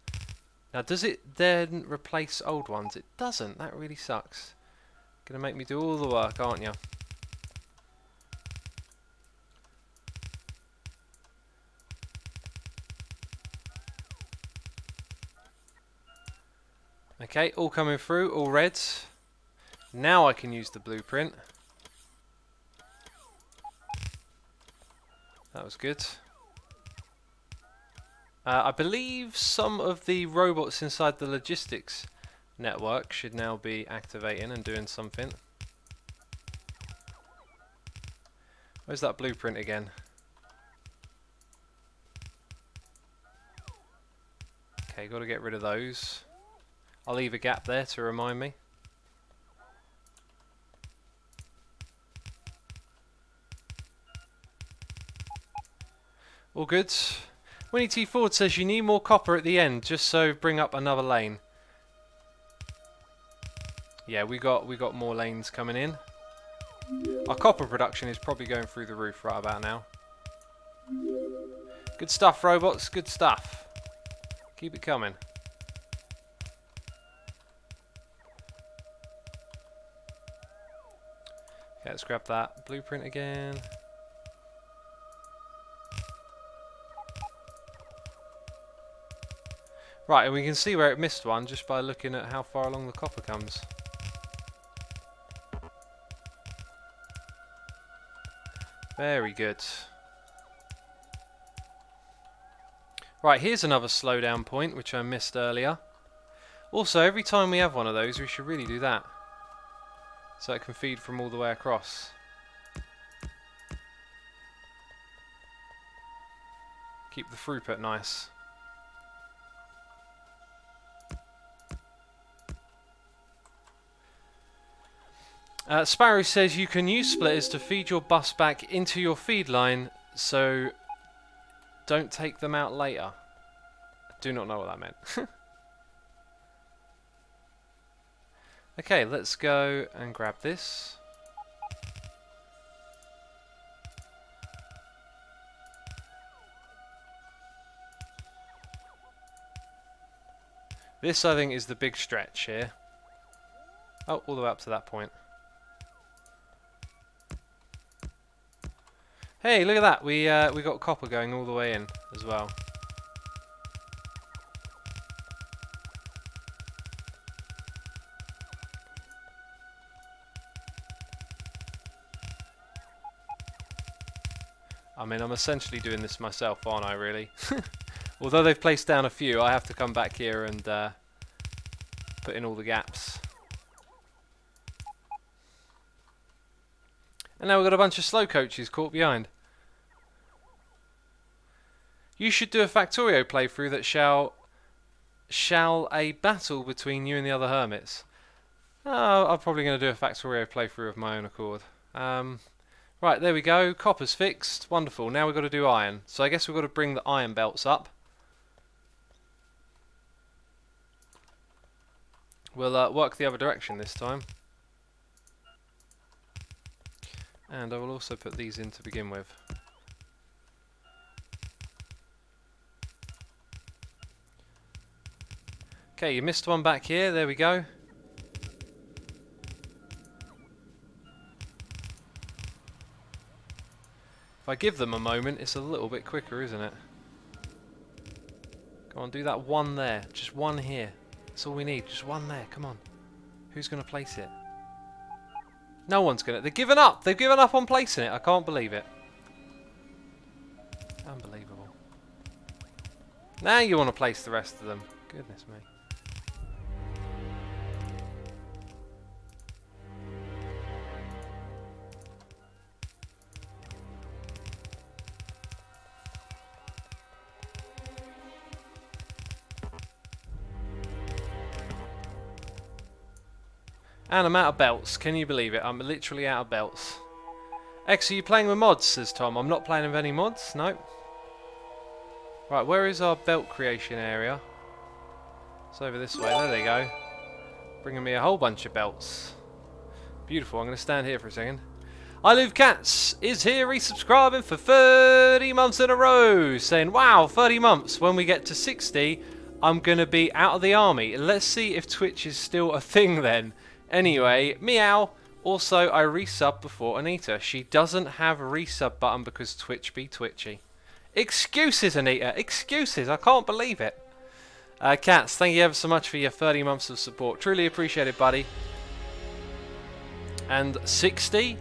[SPEAKER 1] Now does it then replace old ones? It doesn't. That really sucks. Gonna make me do all the work, aren't you? Okay, all coming through, all reds. Now I can use the blueprint. That was good. I believe some of the robots inside the logistics network should now be activating and doing something. Where's that blueprint again? Okay, got to get rid of those. I'll leave a gap there to remind me. All good. Winnie T Ford says you need more copper at the end, just so bring up another lane. Yeah, we got more lanes coming in. Our copper production is probably going through the roof right about now. Good stuff, robots. Good stuff. Keep it coming. Okay, let's grab that blueprint again. Right, and we can see where it missed one just by looking at how far along the copper comes. Very good. Right, here's another slowdown point, which I missed earlier. Also, every time we have one of those, we should really do that. So it can feed from all the way across. Keep the throughput nice. Sparrow says you can use splitters to feed your bus back into your feed line, so don't take them out later. I do not know what that meant. Okay, let's go and grab this. This, I think, is the big stretch here. Oh, all the way up to that point. Hey, look at that. We got copper going all the way in as well. I mean, I'm essentially doing this myself, aren't I, really? Although they've placed down a few, I have to come back here and put in all the gaps. And now we've got a bunch of slow coaches caught behind. You should do a Factorio playthrough that shall a battle between you and the other hermits. Oh, I'm probably going to do a Factorio playthrough of my own accord. Right, there we go. Copper's fixed. Wonderful. Now we've got to do iron. So I guess we've got to bring the iron belts up. We'll work the other direction this time. And I will also put these in to begin with. Okay, you missed one back here. There we go. If I give them a moment, it's a little bit quicker, isn't it? Come on, do that one there. Just one here. That's all we need. Just one there. Come on. Who's going to place it? No one's going to. They've given up. They've given up on placing it. I can't believe it. Unbelievable. Now you want to place the rest of them. Goodness me. And I'm out of belts. Can you believe it? I'm literally out of belts. X, are you playing with mods? Says Tom. I'm not playing with any mods. No. Right, where is our belt creation area? It's over this way. There they go. Bringing me a whole bunch of belts. Beautiful. I'm going to stand here for a second. I Live Cats is here resubscribing for 30 months in a row. Saying, wow, 30 months. When we get to 60, I'm going to be out of the army. Let's see if Twitch is still a thing then. Anyway, meow. Also, I resub before Anita. She doesn't have a resub button because Twitch be twitchy. Excuses, Anita. Excuses. I can't believe it. Cats, thank you ever so much for your 30 months of support. Truly appreciate it, buddy. And 60?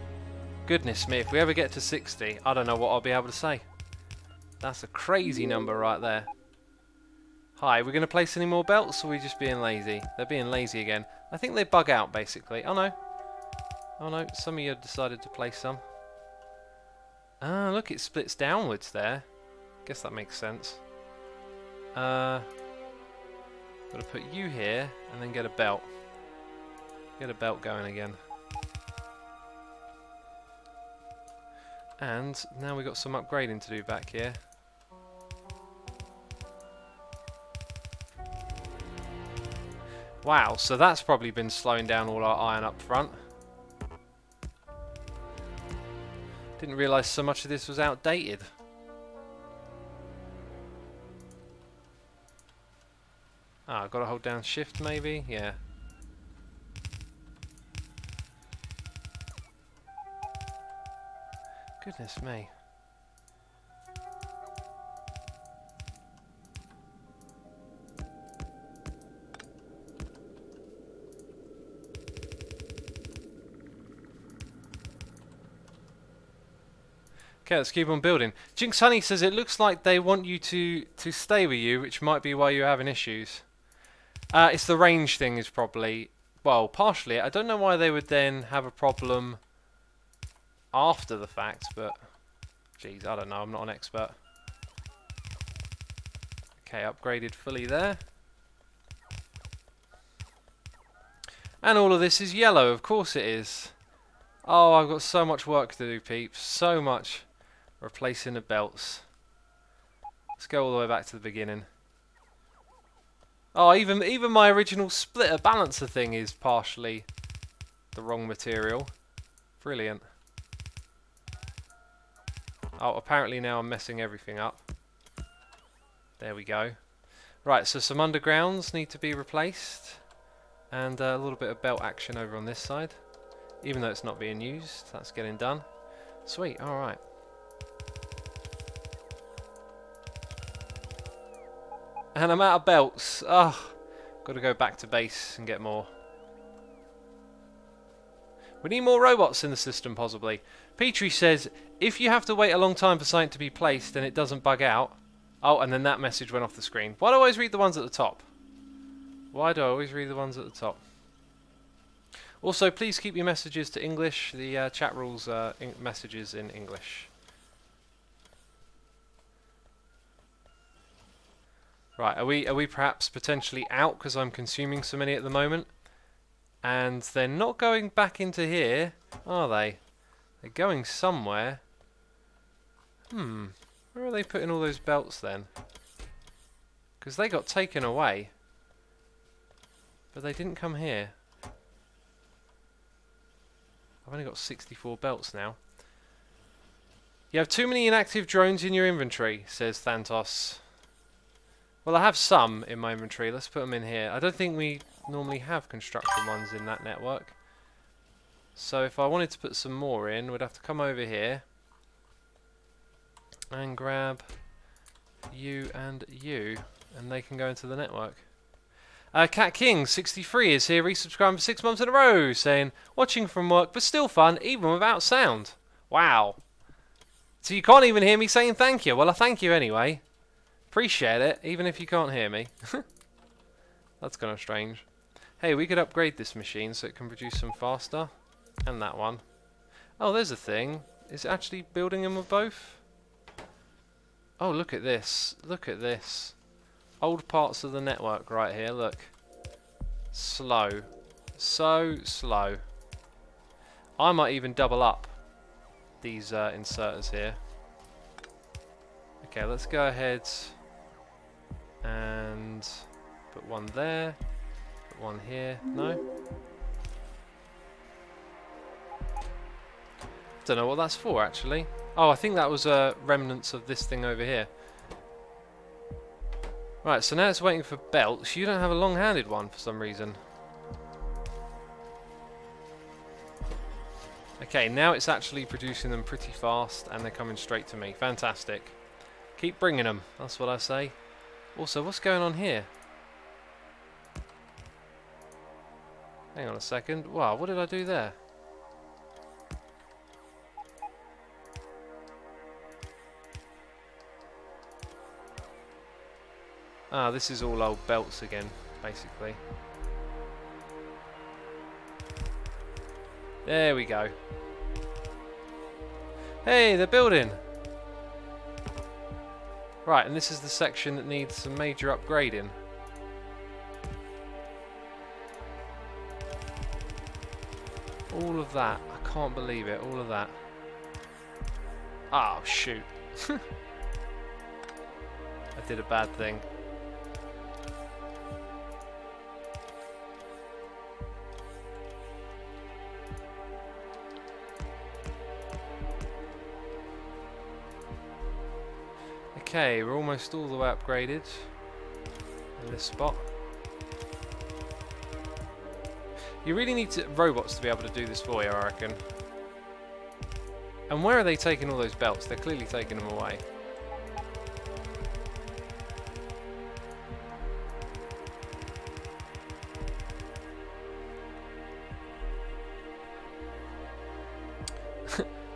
[SPEAKER 1] Goodness me, if we ever get to 60, I don't know what I'll be able to say. That's a crazy number right there. Hi, we're going to place any more belts, or are we just being lazy? They're being lazy again. I think they bug out, basically. Oh, no. Oh, no. Some of you decided to place some. Ah, look, it splits downwards there. Guess that makes sense. Got to put you here, and then get a belt. Get a belt going again. And now we've got some upgrading to do back here. Wow, so that's probably been slowing down all our iron up front. Didn't realise so much of this was outdated. Ah, got to hold down shift maybe? Yeah. Goodness me. Okay, let's keep on building. Jinx Honey says it looks like they want you to stay with you, which might be why you're having issues. It's the range thing is probably, well, partially. I don't know why they would then have a problem after the fact, but geez, I don't know. I'm not an expert. Okay, upgraded fully there. And all of this is yellow, of course it is. Oh, I've got so much work to do, peeps. So much. Replacing the belts. Let's go all the way back to the beginning. Oh, even my original splitter balancer thing is partially the wrong material. Brilliant. Oh, apparently now I'm messing everything up. There we go. Right, so some undergrounds need to be replaced. And a little bit of belt action over on this side. Even though it's not being used, that's getting done. Sweet, alright. And I'm out of belts. Oh, got to go back to base and get more. We need more robots in the system, possibly. Petrie says, if you have to wait a long time for something to be placed and it doesn't bug out... Oh, and then that message went off the screen. Why do I always read the ones at the top? Why do I always read the ones at the top? Also, please keep your messages to English. The chat rules messages in English. Right, are we perhaps potentially out because I'm consuming so many at the moment? And they're not going back into here, are they? They're going somewhere. Where are they putting all those belts then? Because they got taken away. But they didn't come here. I've only got 64 belts now. You have too many inactive drones in your inventory, says Thantos. Well, I have some in my inventory. Let's put them in here. I don't think we normally have construction ones in that network. So if I wanted to put some more in, we'd have to come over here and grab you and you, and they can go into the network. Cat King 63 is here, resubscribing for 6 months in a row, saying watching from work but still fun even without sound. Wow. So you can't even hear me saying thank you. Well, I thank you anyway. Appreciate it, even if you can't hear me. That's kind of strange. Hey, we could upgrade this machine so it can produce some faster. And that one. Oh, there's a thing. Is it actually building them with both? Oh, look at this. Look at this. Old parts of the network right here, look. Slow. So slow. I might even double up these inserters here. Okay, let's go ahead and put one there, put one here. No? Don't know what that's for actually. Oh, I think that was remnants of this thing over here. Right, so now it's waiting for belts. You don't have a long-handed one for some reason. Okay, now it's actually producing them pretty fast and they're coming straight to me. Fantastic. Keep bringing them, that's what I say. Also, what's going on here? Hang on a second. Wow, what did I do there? Ah, this is all old belts again, basically. There we go. Hey, they're building! Right, and this is the section that needs some major upgrading. All of that. I can't believe it. All of that. Oh, shoot. I did a bad thing. Okay, we're almost all the way upgraded in this spot. You really need robots to be able to do this for you, I reckon. And where are they taking all those belts? They're clearly taking them away.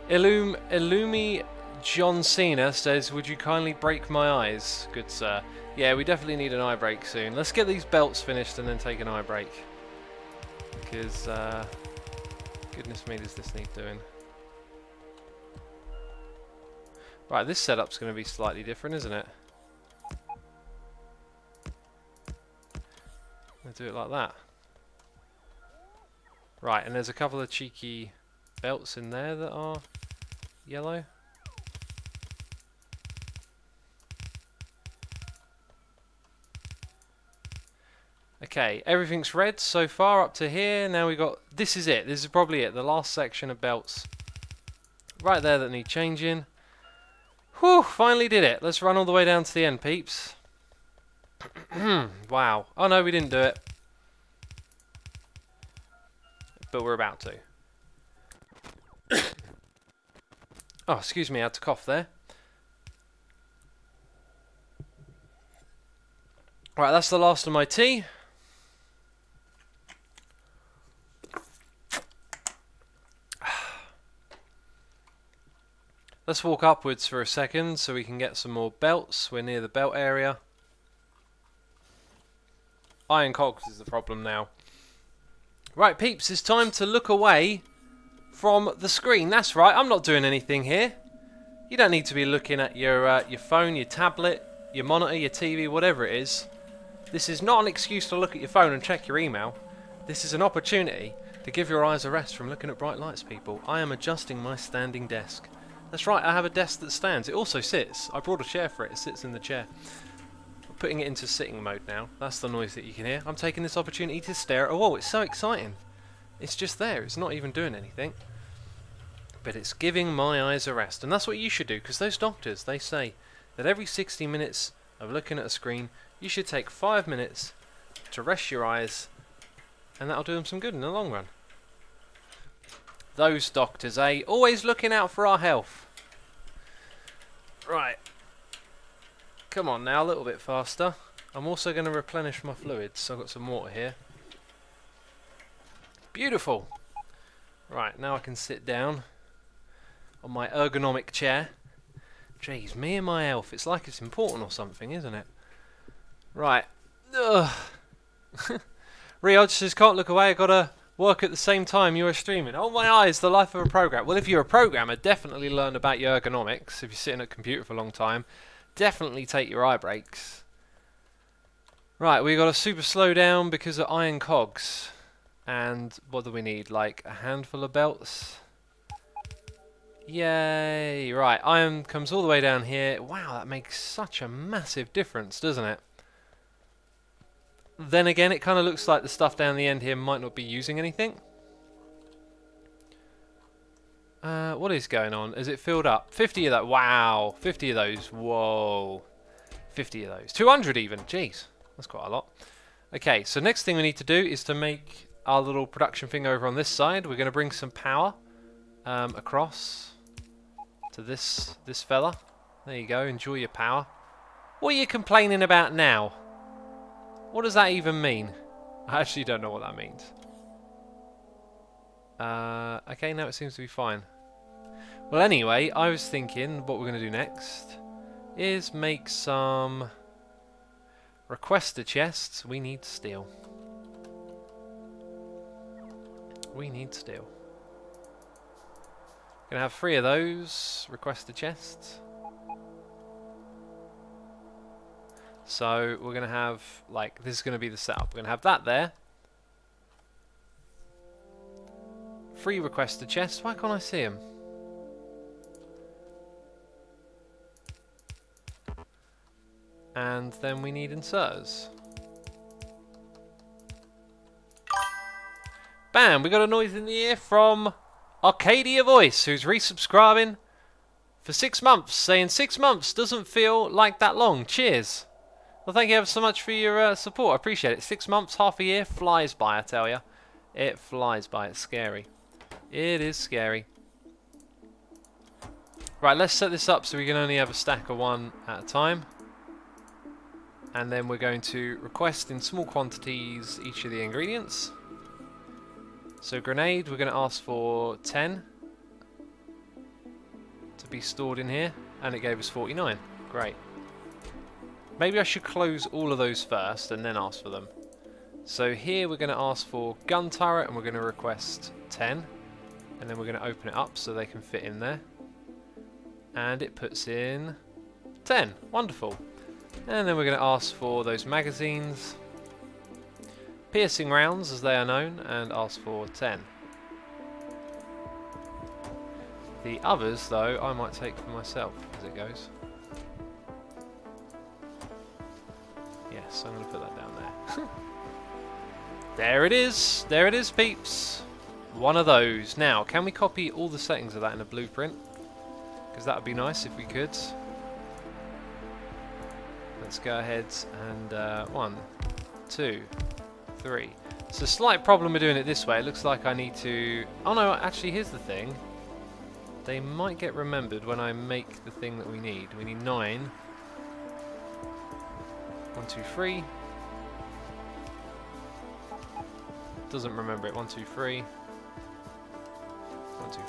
[SPEAKER 1] Illumi John Cena says, would you kindly break my eyes, good sir? Yeah, we definitely need an eye break soon. Let's get these belts finished and then take an eye break. Because, goodness me, does this need doing. Right, this setup's going to be slightly different, isn't it? I'll do it like that. Right, and there's a couple of cheeky belts in there that are yellow. Okay, everything's red so far up to here. Now we got, this is it. This is probably it. The last section of belts right there that need changing. Whew, finally did it. Let's run all the way down to the end, peeps. Wow. Oh no, we didn't do it. But we're about to. Oh, excuse me, I had to cough there. Right, that's the last of my tea. Let's walk upwards for a second so we can get some more belts. We're near the belt area. Iron cogs is the problem now. Right, peeps, it's time to look away from the screen. That's right, I'm not doing anything here. You don't need to be looking at your phone, your tablet, your monitor, your TV, whatever it is. This is not an excuse to look at your phone and check your email. This is an opportunity to give your eyes a rest from looking at bright lights, people. I am adjusting my standing desk. That's right, I have a desk that stands. It also sits. I brought a chair for it. It sits in the chair. I'm putting it into sitting mode now. That's the noise that you can hear. I'm taking this opportunity to stare at a wall. It's so exciting. It's just there. It's not even doing anything. But it's giving my eyes a rest. And that's what you should do, because those doctors, they say that every 60 minutes of looking at a screen, you should take 5 minutes to rest your eyes, and that'll do them some good in the long run. Those doctors, eh? Always looking out for our health. Right. Come on now, a little bit faster. I'm also going to replenish my fluids, so I've got some water here. Beautiful. Right, now I can sit down on my ergonomic chair. Jeez, me and my health. It's like it's important or something, isn't it? Right. Ugh. Rioj says, can't look away, I gotta work at the same time you are streaming. Oh my eyes, the life of a program. Well, if you're a programmer, definitely learn about your ergonomics. If you're sitting at a computer for a long time, definitely take your eye breaks. Right, we got a super slow down because of iron cogs. And what do we need? Like a handful of belts? Yay! Right, iron comes all the way down here. Wow, that makes such a massive difference, doesn't it? Then again, it kind of looks like the stuff down the end here might not be using anything. What is going on? Is it filled up? 50 of that. Wow. 50 of those. Whoa. 50 of those. 200 even. Jeez. That's quite a lot. Okay, so next thing we need to do is to make our little production thing over on this side. We're going to bring some power across to this fella. There you go. Enjoy your power. What are you complaining about now? What does that even mean? I actually don't know what that means. Okay, now it seems to be fine. Well, anyway, I was thinking what we're going to do next is make some Request a chest. We need steel. We need steel. Gonna have 3 of those. Request a chest. So we're gonna have, like, this is gonna be the setup. We're gonna have that there. 3 request a chest. Why can't I see him? And then we need inserters. Bam! We got a noise in the ear from Arcadia Voice, who's resubscribing for 6 months, saying 6 months doesn't feel like that long. Cheers. Well, thank you ever so much for your support. I appreciate it. 6 months, half a year, flies by, I tell you. It flies by. It's scary. It is scary. Right, let's set this up so we can only have a stack of 1 at a time. And then we're going to request in small quantities each of the ingredients. So grenade, we're going to ask for 10 to be stored in here, and it gave us 49. Great. Maybe I should close all of those first and then ask for them. So here we're going to ask for gun turret, and we're going to request 10, and then we're going to open it up so they can fit in there. And it puts in 10. Wonderful. And then we're going to ask for those magazines, piercing rounds as they are known, and ask for 10. The others, though, I might take for myself as it goes. Yes, I'm going to put that down there. There it is. There it is, peeps. One of those. Now, can we copy all the settings of that in a blueprint? Because that would be nice if we could. Let's go ahead and 1, 2, 3. It's a slight problem with doing it this way. It looks like I need to... Oh no, actually here's the thing. They might get remembered when I make the thing that we need. We need 9. 1, 2, 3. Doesn't remember it. 1, 2, 3. 1, 2,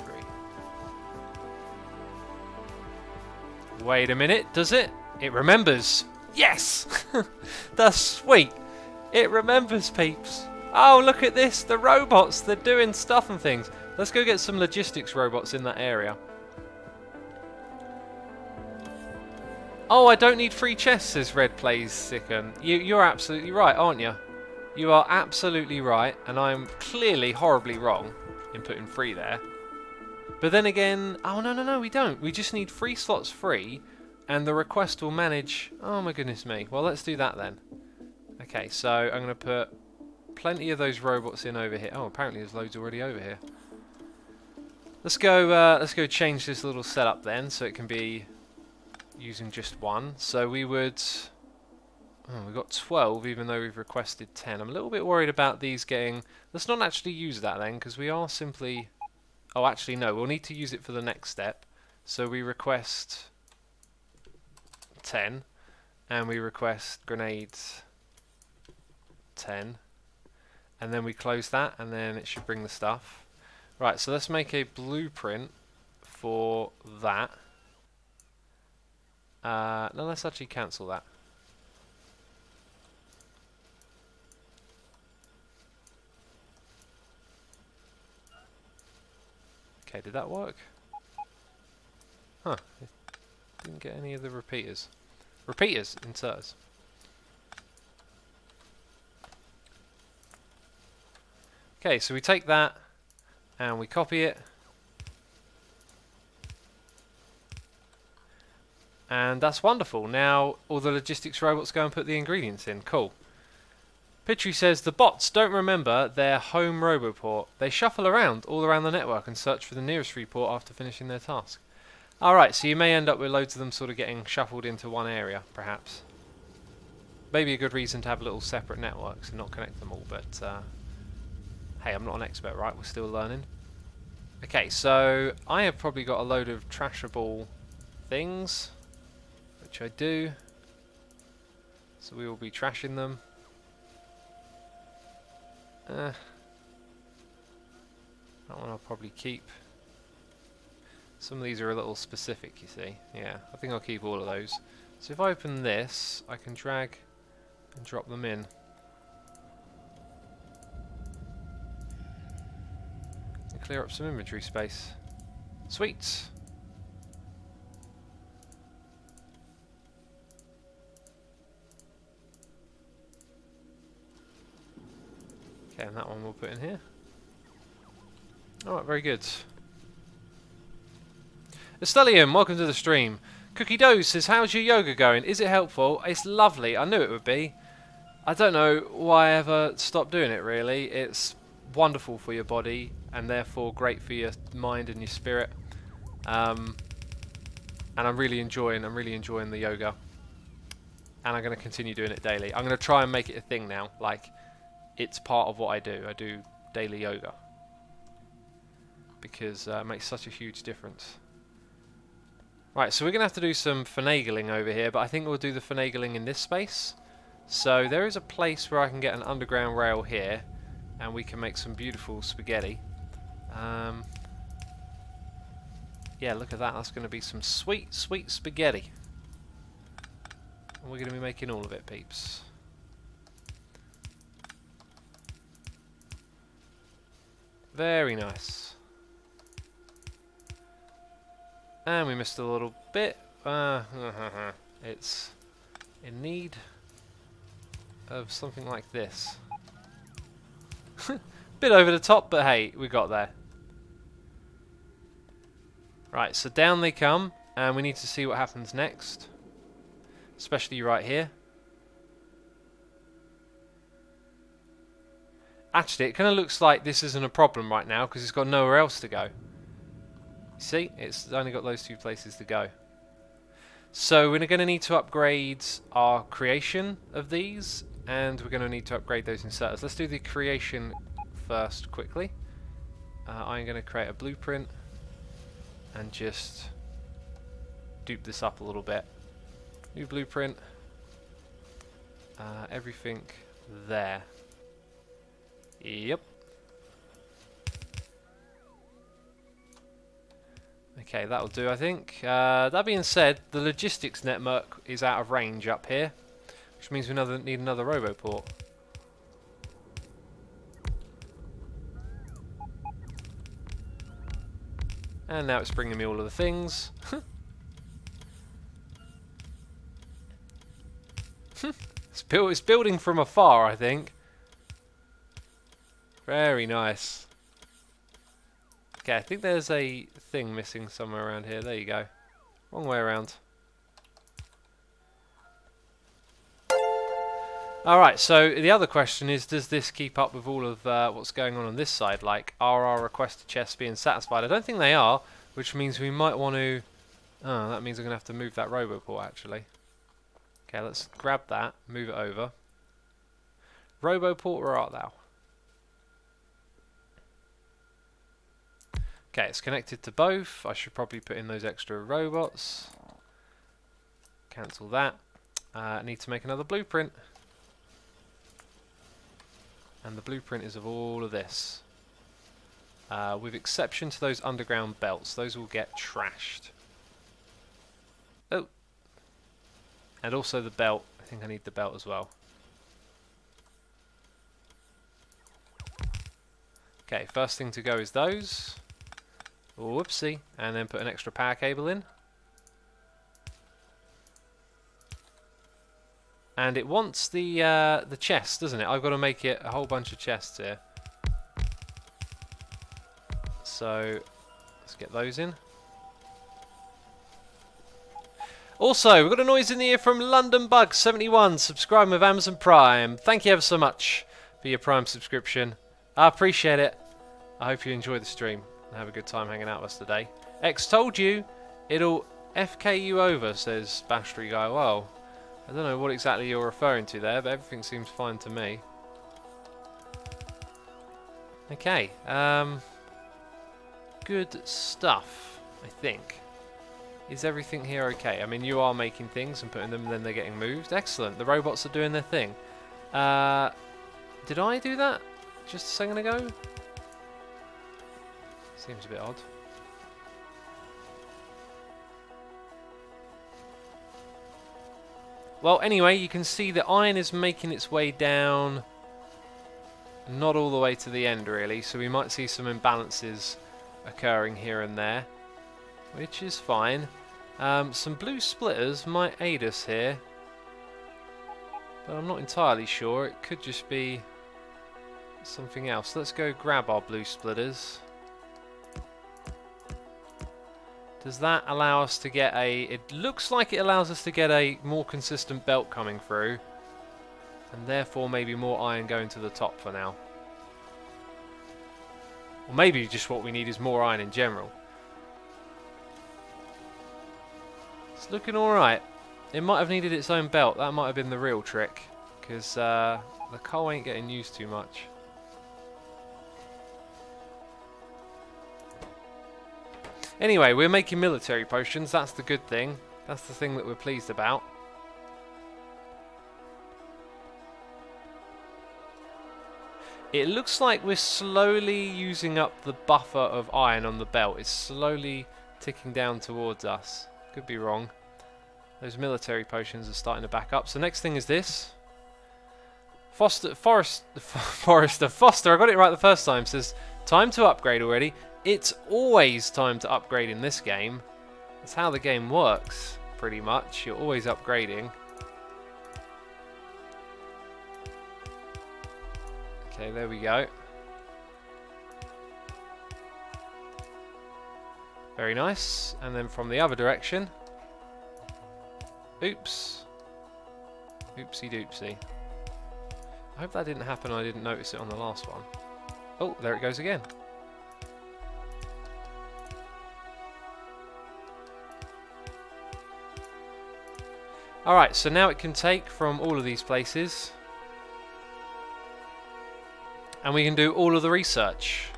[SPEAKER 1] 3. Wait a minute, does it? It remembers. Yes! That's sweet. It remembers, peeps. Oh, look at this. The robots, they're doing stuff and things. Let's go get some logistics robots in that area. Oh, I don't need free chests, says Red Plays Sicken. You're absolutely right, aren't you? You are absolutely right, and I'm clearly horribly wrong in putting free there. But then again, oh no, we don't. We just need 3 slots free, and the request will manage... Oh my goodness me. Well, let's do that then. Okay, so I'm going to put plenty of those robots in over here. Oh, apparently there's loads already over here. Let's go change this little setup then, so it can be using just 1. So we would... Oh, we've got 12, even though we've requested 10. I'm a little bit worried about these getting... Let's not actually use that then, because we are simply... Oh, actually, no. We'll need to use it for the next step. So we request 10, and we request grenades 10, and then we close that, and then it should bring the stuff. Right, so let's make a blueprint for that. No, let's actually cancel that. Okay, did that work? Huh. Didn't get any of the repeaters. Repeaters, inserters. Okay, so we take that and we copy it. And that's wonderful. Now all the logistics robots go and put the ingredients in. Cool. Pitry says, the bots don't remember their home roboport. They shuffle around all around the network and search for the nearest report after finishing their task. Alright, so you may end up with loads of them sort of getting shuffled into one area, perhaps. Maybe a good reason to have little separate networks and not connect them all, but hey, I'm not an expert, right? We're still learning. Okay, so I have probably got a load of trashable things, which I do. So we will be trashing them. That one I'll probably keep. Some of these are a little specific, you see. Yeah, I think I'll keep all of those. So if I open this, I can drag and drop them in. And clear up some inventory space. Sweet! Okay, and that one we'll put in here. Alright, very good. Estelium, welcome to the stream. Cookie Dough says, how's your yoga going? Is it helpful? It's lovely. I knew it would be. I don't know why I ever stopped doing it, really. It's wonderful for your body and therefore great for your mind and your spirit. And I'm really enjoying the yoga. And I'm going to continue doing it daily. I'm going to try and make it a thing now. Like, it's part of what I do. I do daily yoga. Because it makes such a huge difference. Right, so we're going to have to do some finagling over here, but I think we'll do the finagling in this space. So there is a place where I can get an underground rail here, and we can make some beautiful spaghetti. Yeah, look at that. That's going to be some sweet, sweet spaghetti. And we're going to be making all of it, peeps. Very nice. And we missed a little bit. It's in need of something like this. Bit over the top, but hey, we got there. Right, so down they come, and we need to see what happens next. Especially right here. Actually, it kind of looks like this isn't a problem right now, because it's got nowhere else to go. See, it's only got those two places to go. So we're going to need to upgrade our creation of these, and we're going to need to upgrade those inserters. Let's do the creation first quickly. I'm going to create a blueprint and just dupe this up a little bit. New blueprint. Everything there. Yep. Okay, that'll do, I think. That being said, the logistics network is out of range up here, which means we need another roboport. And now it's bringing me all of the things. It's building from afar, I think. Very nice. Okay, I think there's a thing missing somewhere around here. There you go. Wrong way around. Alright, so the other question is, does this keep up with all of what's going on this side? Like, are our requested chests being satisfied? I don't think they are, which means we might want to... Oh, that means we're going to have to move that roboport, actually. Okay, let's grab that, move it over. Roboport, where art thou? Okay, it's connected to both. I should probably put in those extra robots. Cancel that. I need to make another blueprint. And the blueprint is of all of this. With exception to those underground belts. Those will get trashed. Oh! And also the belt. I think I need the belt as well. Okay, first thing to go is those. Whoopsie. And then put an extra power cable in. And it wants the chest, doesn't it? I've got to make it a whole bunch of chests here. So let's get those in. Also, we've got a noise in the ear from London Bug 71, subscribing with Amazon Prime. Thank you ever so much for your Prime subscription. I appreciate it. I hope you enjoy the stream and have a good time hanging out with us today. X told you it'll FK you over, says Bastry Guy. Well, I don't know what exactly you're referring to there, but everything seems fine to me. Okay, good stuff, I think. Is everything here okay? I mean, you are making things and putting them, and then they're getting moved. Excellent, the robots are doing their thing. Did I do that just a second ago? Seems a bit odd. Well, anyway, you can see the iron is making its way down. Not all the way to the end, really. So we might see some imbalances occurring here and there, which is fine. Some blue splitters might aid us here, but I'm not entirely sure. It could just be something else. Let's go grab our blue splitters. Does that allow us to get a... It looks like it allows us to get a more consistent belt coming through, and therefore maybe more iron going to the top for now. Or maybe just what we need is more iron in general. It's looking alright. It might have needed its own belt. That might have been the real trick, because the coal ain't getting used too much. Anyway, we're making military potions. That's the good thing. That's the thing that we're pleased about. It looks like we're slowly using up the buffer of iron on the belt. It's slowly ticking down towards us. Could be wrong. Those military potions are starting to back up. So next thing is this. Foster, I got it right the first time. Says, time to upgrade already. It's always time to upgrade in this game. That's how the game works, pretty much. You're always upgrading. Okay, there we go. Very nice. And then from the other direction. Oops. Oopsie doopsie. I hope that didn't happen. I didn't notice it on the last one. Oh, there it goes again. Alright, so now it can take from all of these places. And we can do all of the research.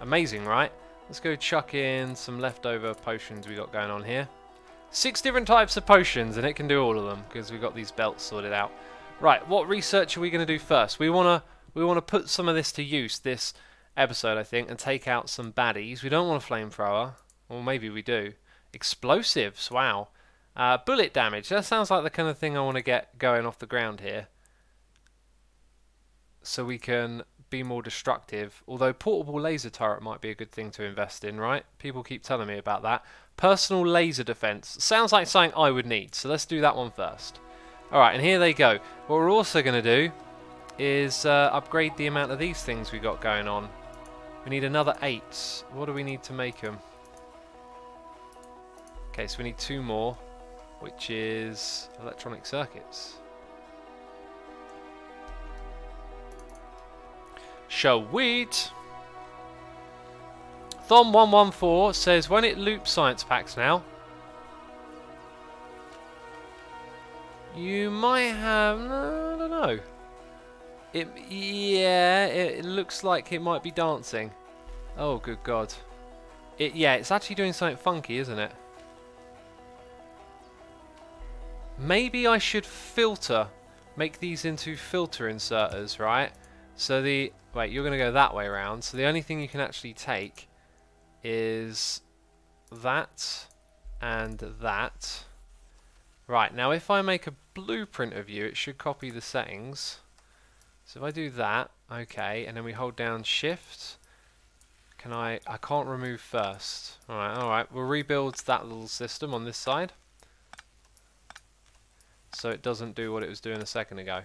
[SPEAKER 1] Amazing, right? Let's go chuck in some leftover potions we got going on here. 6 different types of potions, and it can do all of them because we've got these belts sorted out. Right, what research are we going to do first? We want to put some of this to use this episode, I think, and take out some baddies. We don't want a flamethrower, or maybe we do. Explosives, wow. Bullet damage, that sounds like the kind of thing I want to get going off the ground here. So we can be more destructive. Although portable laser turret might be a good thing to invest in, right? People keep telling me about that. Personal laser defense. Sounds like something I would need, so let's do that one first. Alright, and here they go. What we're also going to do is upgrade the amount of these things we got going on. We need another 8. What do we need to make them? Okay, so we need 2 more, which is electronic circuits. Sweet. Thom114 says, when it loops science packs now, you might have... No, I don't know. Yeah, it looks like it might be dancing. Oh, good God. Yeah, it's actually doing something funky, isn't it? Maybe I should make these into filter inserters, right? So wait, you're going to go that way around. So the only thing you can actually take is that and that. Right, now if I make a blueprint of you, it should copy the settings. So if I do that, okay, and then we hold down shift. I can't remove first. Alright, we'll rebuild that little system on this side. So it doesn't do what it was doing a second ago.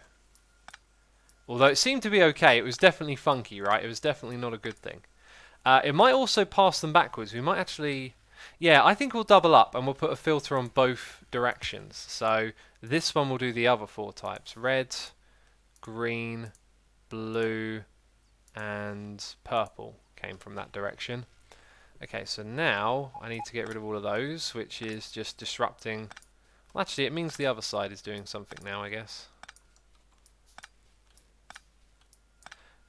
[SPEAKER 1] Although it seemed to be okay, it was definitely funky, right? It was definitely not a good thing. It might also pass them backwards. We might actually... Yeah, I think we'll double up and we'll put a filter on both directions. So this one will do the other 4 types. Red, green, blue, and purple came from that direction. Okay, so now I need to get rid of all of those, which is just disrupting... Well, actually, it means the other side is doing something now, I guess.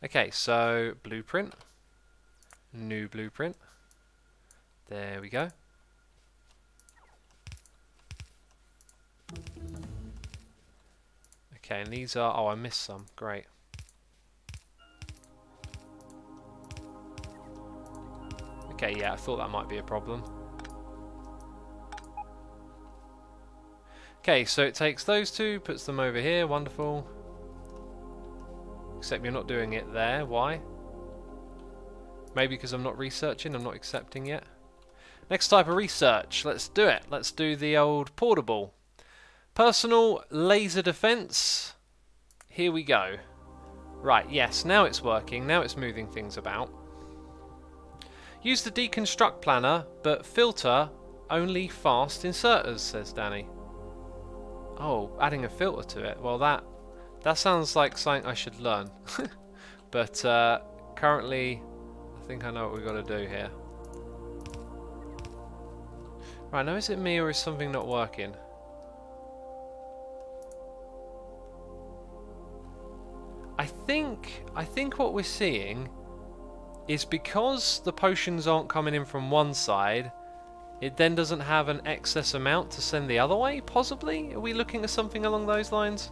[SPEAKER 1] Okay, so blueprint, new blueprint, there we go. Okay, and these are, oh, I missed some, great. Okay, yeah, I thought that might be a problem. Okay, so it takes those two, puts them over here. Wonderful. Except you're not doing it there. Why? Maybe because I'm not researching, I'm not accepting yet. Next type of research. Let's do it. Let's do the old portable. Personal laser defense. Here we go. Right, yes, now it's working. Now it's moving things about. Use the deconstruct planner, but filter only fast inserters, says Danny. Oh, adding a filter to it. Well, that sounds like something I should learn. But currently, I think I know what we've got to do here. Right, now is it me or is something not working? I think what we're seeing is because the potions aren't coming in from one side, it then doesn't have an excess amount to send the other way, possibly? Are we looking at something along those lines?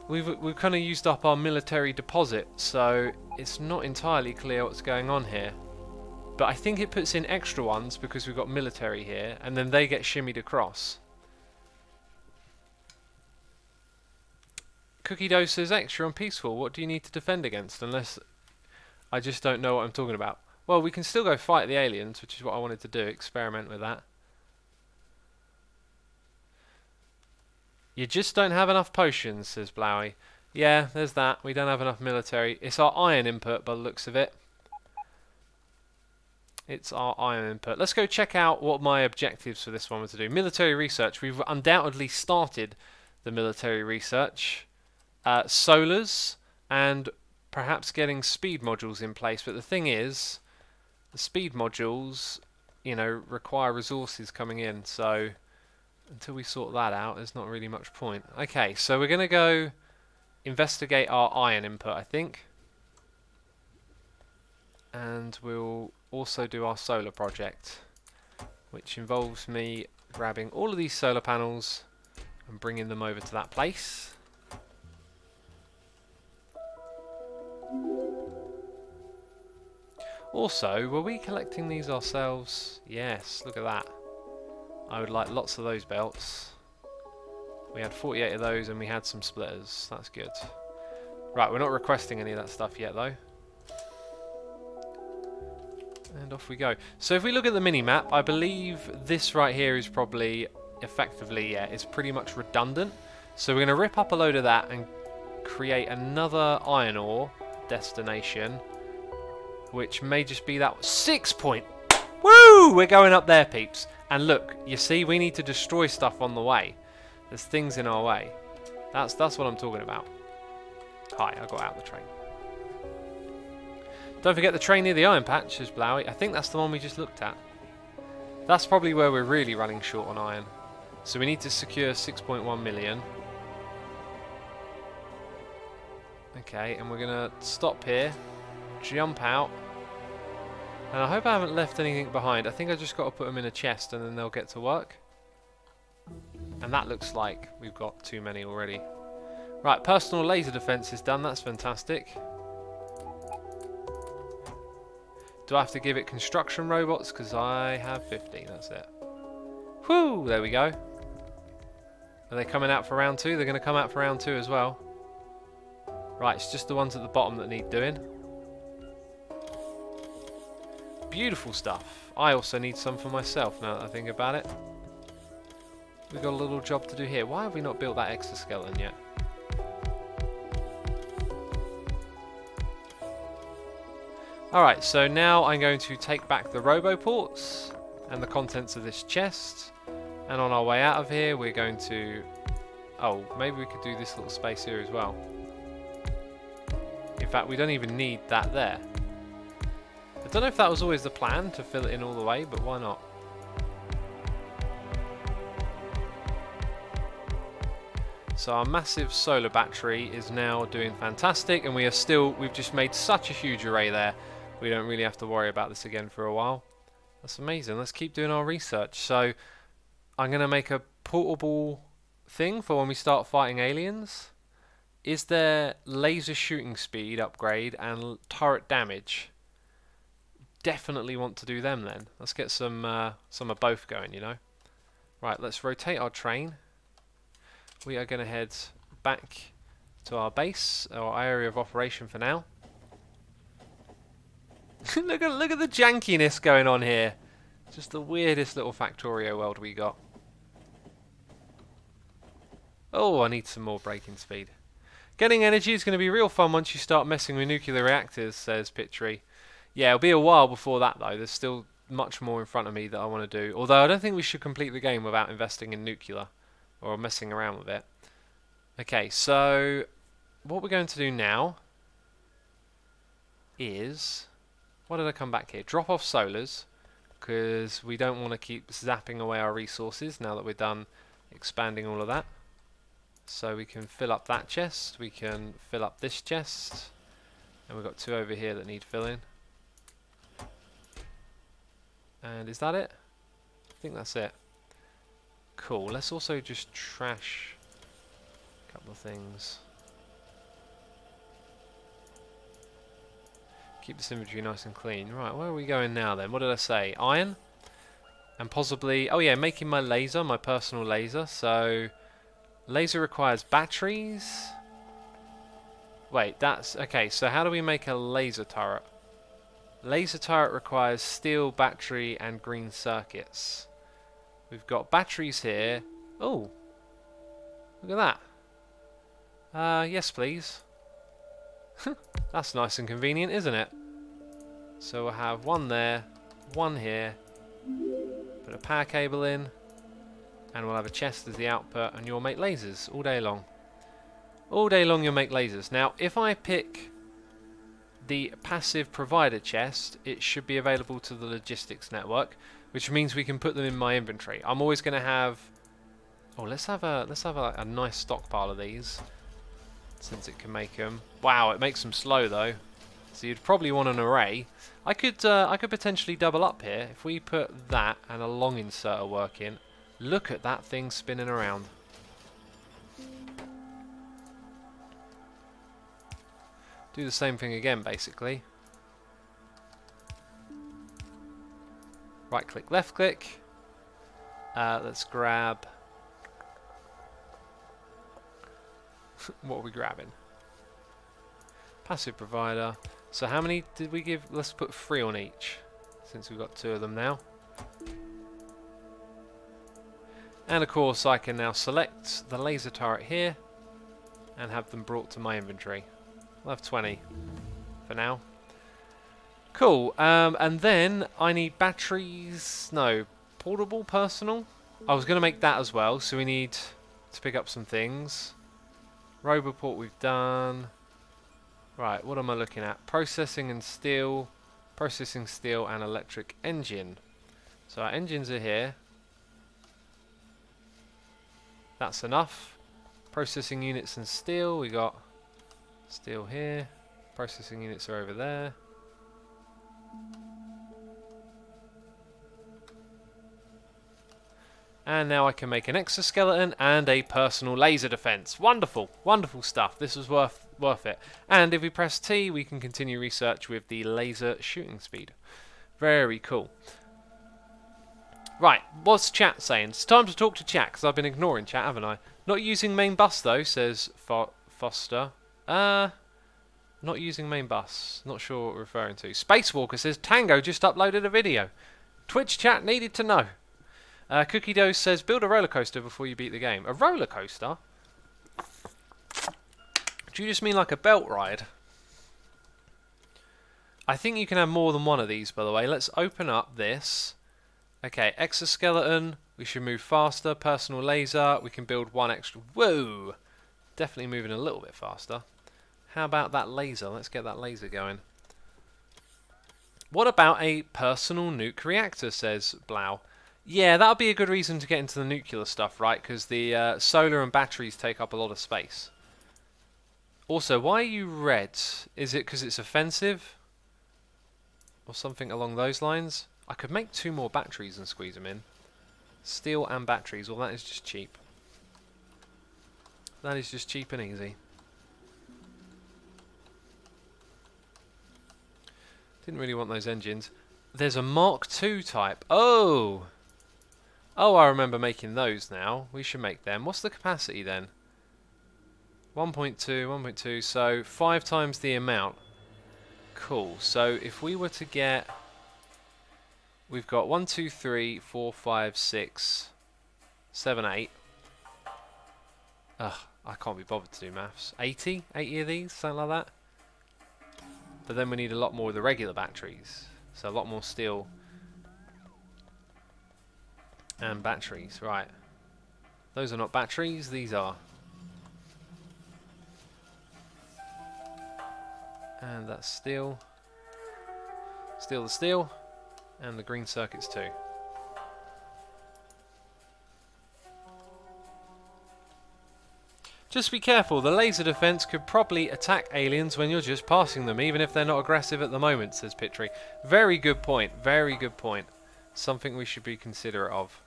[SPEAKER 1] We've kind of used up our military deposit, so it's not entirely clear what's going on here. But I think it puts in extra ones because we've got military here, and then they get shimmied across. Cookie dough says extra and peaceful. What do you need to defend against? Unless I just don't know what I'm talking about. Well, we can still go fight the aliens, which is what I wanted to do. Experiment with that. You just don't have enough potions, says Blowy. Yeah, there's that. We don't have enough military. It's our iron input by the looks of it. It's our iron input. Let's go check out what my objectives for this one were to do. Military research. We've undoubtedly started the military research. Solars and perhaps getting speed modules in place. But the thing is, the speed modules, you know, require resources coming in. So until we sort that out, there's not really much point. Okay, so we're going to go investigate our iron input, I think. And we'll also do our solar project, which involves me grabbing all of these solar panels and bringing them over to that place. Also, were we collecting these ourselves? Yes, look at that. I would like lots of those belts. We had 48 of those and we had some splitters. That's good. Right, we're not requesting any of that stuff yet though. And off we go. So if we look at the mini-map, I believe this right here is probably effectively, yeah, it's pretty much redundant. So we're going to rip up a load of that and create another iron ore destination, which may just be that 6 point. Woo! We're going up there, peeps. And look, you see, we need to destroy stuff on the way. There's things in our way. That's what I'm talking about. Hi, I got out of the train. Don't forget the train near the iron patch, says Blowy. I think that's the one we just looked at. That's probably where we're really running short on iron. So we need to secure 6.1 million. Okay, and we're going to stop here, jump out. And I hope I haven't left anything behind. I think I just got to put them in a chest and then they'll get to work. And that looks like we've got too many already. Right, personal laser defense is done. That's fantastic. Do I have to give it construction robots? Because I have 50. That's it. Whew! There we go. Are they coming out for round 2? They're going to come out for round 2 as well. Right, it's just the ones at the bottom that need doing. Beautiful stuff. I also need some for myself now that I think about it. We've got a little job to do here. Why have we not built that exoskeleton yet? Alright, so now I'm going to take back the roboports and the contents of this chest. And on our way out of here, we're going to... Oh, maybe we could do this little space here as well. In fact, we don't even need that there. I don't know if that was always the plan, to fill it in all the way, but why not? So our massive solar battery is now doing fantastic, and we've just made such a huge array there, we don't really have to worry about this again for a while. That's amazing. Let's keep doing our research. So I'm going to make a portable thing for when we start fighting aliens. Is there laser shooting speed upgrade and turret damage? Definitely want to do them then. Let's get some of both going, you know. Right, let's rotate our train. We are going to head back to our base, our area of operation for now. look at the jankiness going on here. Just the weirdest little Factorio world we got. Oh, I need some more braking speed. Getting energy is going to be real fun once you start messing with nuclear reactors, says Pitchery. Yeah, it'll be a while before that though. There's still much more in front of me that I want to do. Although I don't think we should complete the game without investing in nuclear or messing around with it. Okay, so what we're going to do now is... Why did I come back here? Drop off solars, because we don't want to keep zapping away our resources now that we're done expanding all of that. So we can fill up that chest, we can fill up this chest, and we've got 2 over here that need filling. And is that it? I think that's it. Cool, let's also just trash a couple of things. Keep this inventory nice and clean. Right, where are we going now then? What did I say? Iron? And possibly... Oh yeah, making my laser, my personal laser. So, laser requires batteries. Wait, that's... Okay, so how do we make a laser turret? Laser turret requires steel, battery, and green circuits. We've got batteries here. Oh, look at that. Yes, please. That's nice and convenient, isn't it? So we'll have one there, one here. Put a power cable in, and we'll have a chest as the output, and you'll make lasers all day long. All day long you'll make lasers. Now, if I pick the passive provider chest, it should be available to the logistics network, which means we can put them in my inventory. I'm always going to have... Oh, let's have a nice stockpile of these, since it can make them. Wow, it makes them slow though. So you'd probably want an array. I could potentially double up here if we put that and a long inserter working. Look at that thing spinning around. Do the same thing again, basically. Right click, left click. Let's grab... What are we grabbing? Passive provider. So how many did we give? Let's put 3 on each, since we've got 2 of them now. And of course I can now select the laser turret here and have them brought to my inventory. I'll have 20 for now. Cool, and then I need batteries, no, portable personal. I was going to make that as well, so we need to pick up some things. Roboport we've done. Right, what am I looking at? Processing and steel and electric engine. So our engines are here. That's enough. Processing units and steel, we got steel here. Processing units are over there. And now I can make an exoskeleton and a personal laser defense. Wonderful, wonderful stuff. This was worth it. And if we press T, we can continue research with the laser shooting speed. Very cool. Right, what's chat saying? It's time to talk to chat, because I've been ignoring chat, haven't I? Not using main bus, though, says Foster. Not using main bus. Not sure what we're referring to. Spacewalker says, Tango just uploaded a video. Twitch chat needed to know. Cookie Dough says, build a roller coaster before you beat the game. A roller coaster? Do you just mean like a belt ride? I think you can have more than one of these, by the way. Let's open up this. Okay, exoskeleton. We should move faster. Personal laser. We can build 1 extra. Whoa! Definitely moving a little bit faster. How about that laser? Let's get that laser going. What about a personal nuke reactor, says Blau. Yeah, that would be a good reason to get into the nuclear stuff, right? Because the solar and batteries take up a lot of space. Also, why are you red? Is it because it's offensive? Or something along those lines? I could make 2 more batteries and squeeze them in. Steel and batteries. Well, that is just cheap. That is just cheap and easy. Didn't really want those engines. There's a Mark II type. Oh! Oh, I remember making those now. We should make them. What's the capacity then? 1.2, 1.2, so 5 times the amount. Cool. So if we were to get... We've got 1, 2, 3, 4, 5, 6, 7, 8. Ugh, I can't be bothered to do maths. 80? 80 of these? Something like that? But then we need a lot more of the regular batteries. So a lot more steel and batteries. Right. Those are not batteries, these are. And that's steel. Steel to steel. And the green circuits too. Just be careful, the laser defense could probably attack aliens when you're just passing them, even if they're not aggressive at the moment, says Pitry. Very good point, very good point. Something we should be considerate of.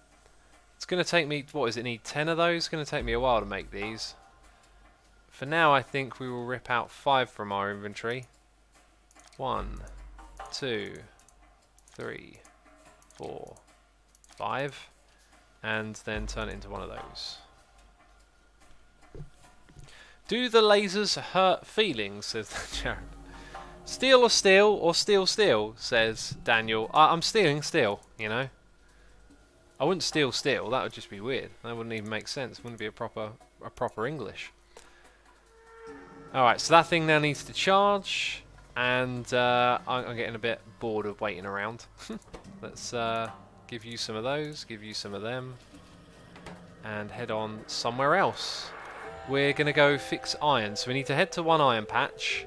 [SPEAKER 1] It's going to take me, what does it need, 10 of those? It's going to take me a while to make these. For now, I think we will rip out 5 from our inventory. 1, 2, 3, 4, 5. And then turn it into one of those. Do the lasers hurt feelings, says Jared. Steel or steel, or steel steel, says Daniel. I'm stealing steel, you know. I wouldn't steal steel, that would just be weird. That wouldn't even make sense, it wouldn't be a proper English. Alright, so that thing now needs to charge, and I'm getting a bit bored of waiting around. Let's give you some of those, give you some of them, and head on somewhere else. We're going to go fix iron, so we need to head to one iron patch.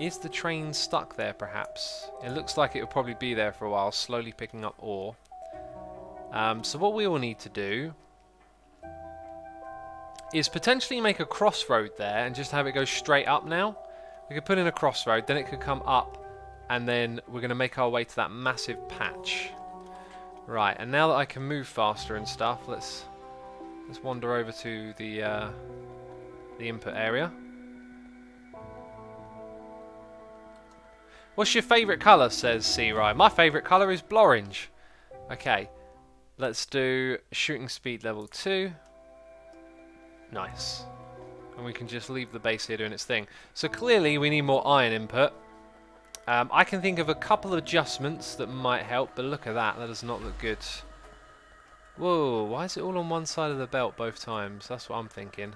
[SPEAKER 1] Is the train stuck there, perhaps? It looks like it will probably be there for a while, slowly picking up ore. So what we will need to do is potentially make a crossroad there and just have it go straight up now. We could put in a crossroad, then it could come up, and then we're going to make our way to that massive patch. Right, and now that I can move faster and stuff, let's wander over to the input area. What's your favourite colour, says C-Rye. My favourite colour is blorange. Okay, let's do shooting speed level 2. Nice. And we can just leave the base here doing its thing. So clearly we need more iron input. I can think of a couple of adjustments that might help, but look at that, that does not look good. Whoa, why is it all on one side of the belt both times? That's what I'm thinking.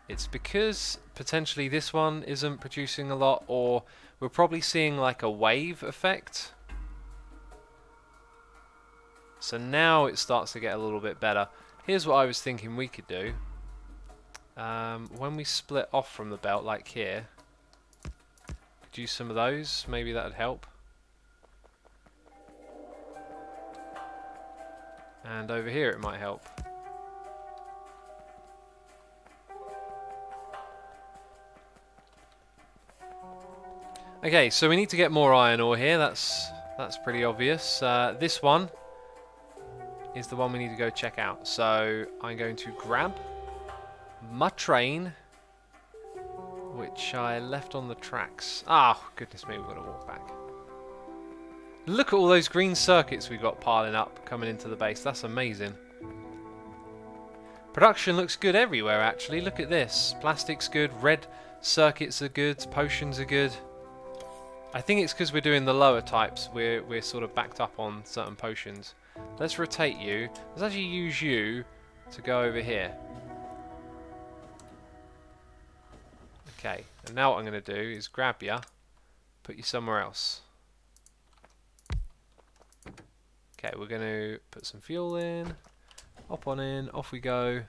[SPEAKER 1] It's because potentially this one isn't producing a lot, or we're probably seeing like a wave effect. So now it starts to get a little bit better. Here's what I was thinking we could do. When we split off from the belt, like here, could use some of those, maybe that would help. And over here it might help. Okay, so we need to get more iron ore here, that's pretty obvious. This one is the one we need to go check out. So I'm going to grab my train, which I left on the tracks. Ah, goodness me, we've got to walk back. Look at all those green circuits we've got piling up coming into the base. That's amazing. Production looks good everywhere, actually. Look at this. Plastic's good. Red circuits are good. Potions are good. I think it's because we're doing the lower types. We're sort of backed up on certain potions. Let's rotate you. Let's actually use you to go over here. Okay. And now what I'm going to do is grab you, put you somewhere else. Okay, we're going to put some fuel in, hop on in, off we go.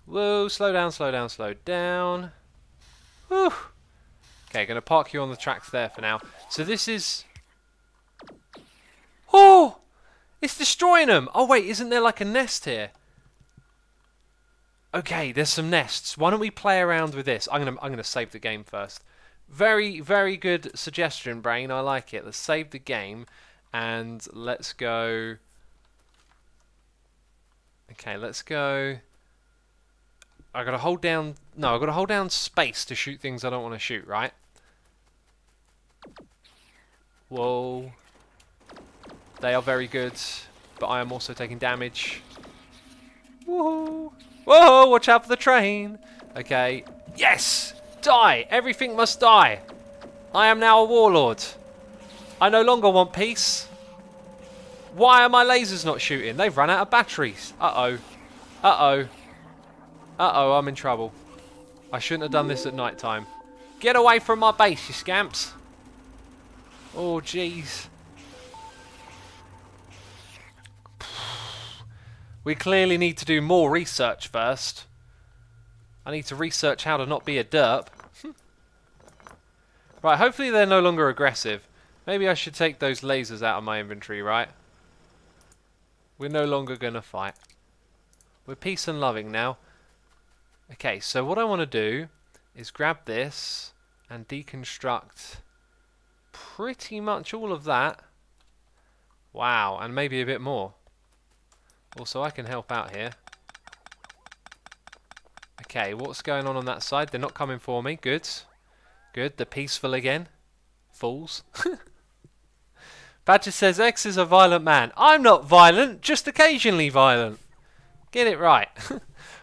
[SPEAKER 1] Whoa, slow down, slow down, slow down. Whew. Okay, going to park you on the tracks there for now. So this is... Oh! It's destroying them! Oh wait, isn't there like a nest here? Okay, there's some nests. Why don't we play around with this? I'm gonna save the game first. Very, very good suggestion, Brain. I like it. Let's save the game and let's go. Okay, let's go. I gotta hold down. No, I gotta hold down space to shoot things I don't want to shoot. Right? Whoa. They are very good, but I am also taking damage. Woohoo! Whoa! Watch out for the train. Okay. Yes! Die! Everything must die. I am now a warlord. I no longer want peace. Why are my lasers not shooting? They've run out of batteries. Uh-oh. Uh-oh. Uh-oh, I'm in trouble. I shouldn't have done this at night time. Get away from my base, you scamps. Oh, jeez. We clearly need to do more research first. I need to research how to not be a derp. Right, hopefully they're no longer aggressive. Maybe I should take those lasers out of my inventory, right? We're no longer going to fight. We're peace and loving now. Okay, so what I want to do is grab this and deconstruct pretty much all of that. Wow, and maybe a bit more. Also, I can help out here. Okay, what's going on that side? They're not coming for me. Good. Good. They're peaceful again. Fools. Badger says, X is a violent man. I'm not violent, just occasionally violent. Get it right.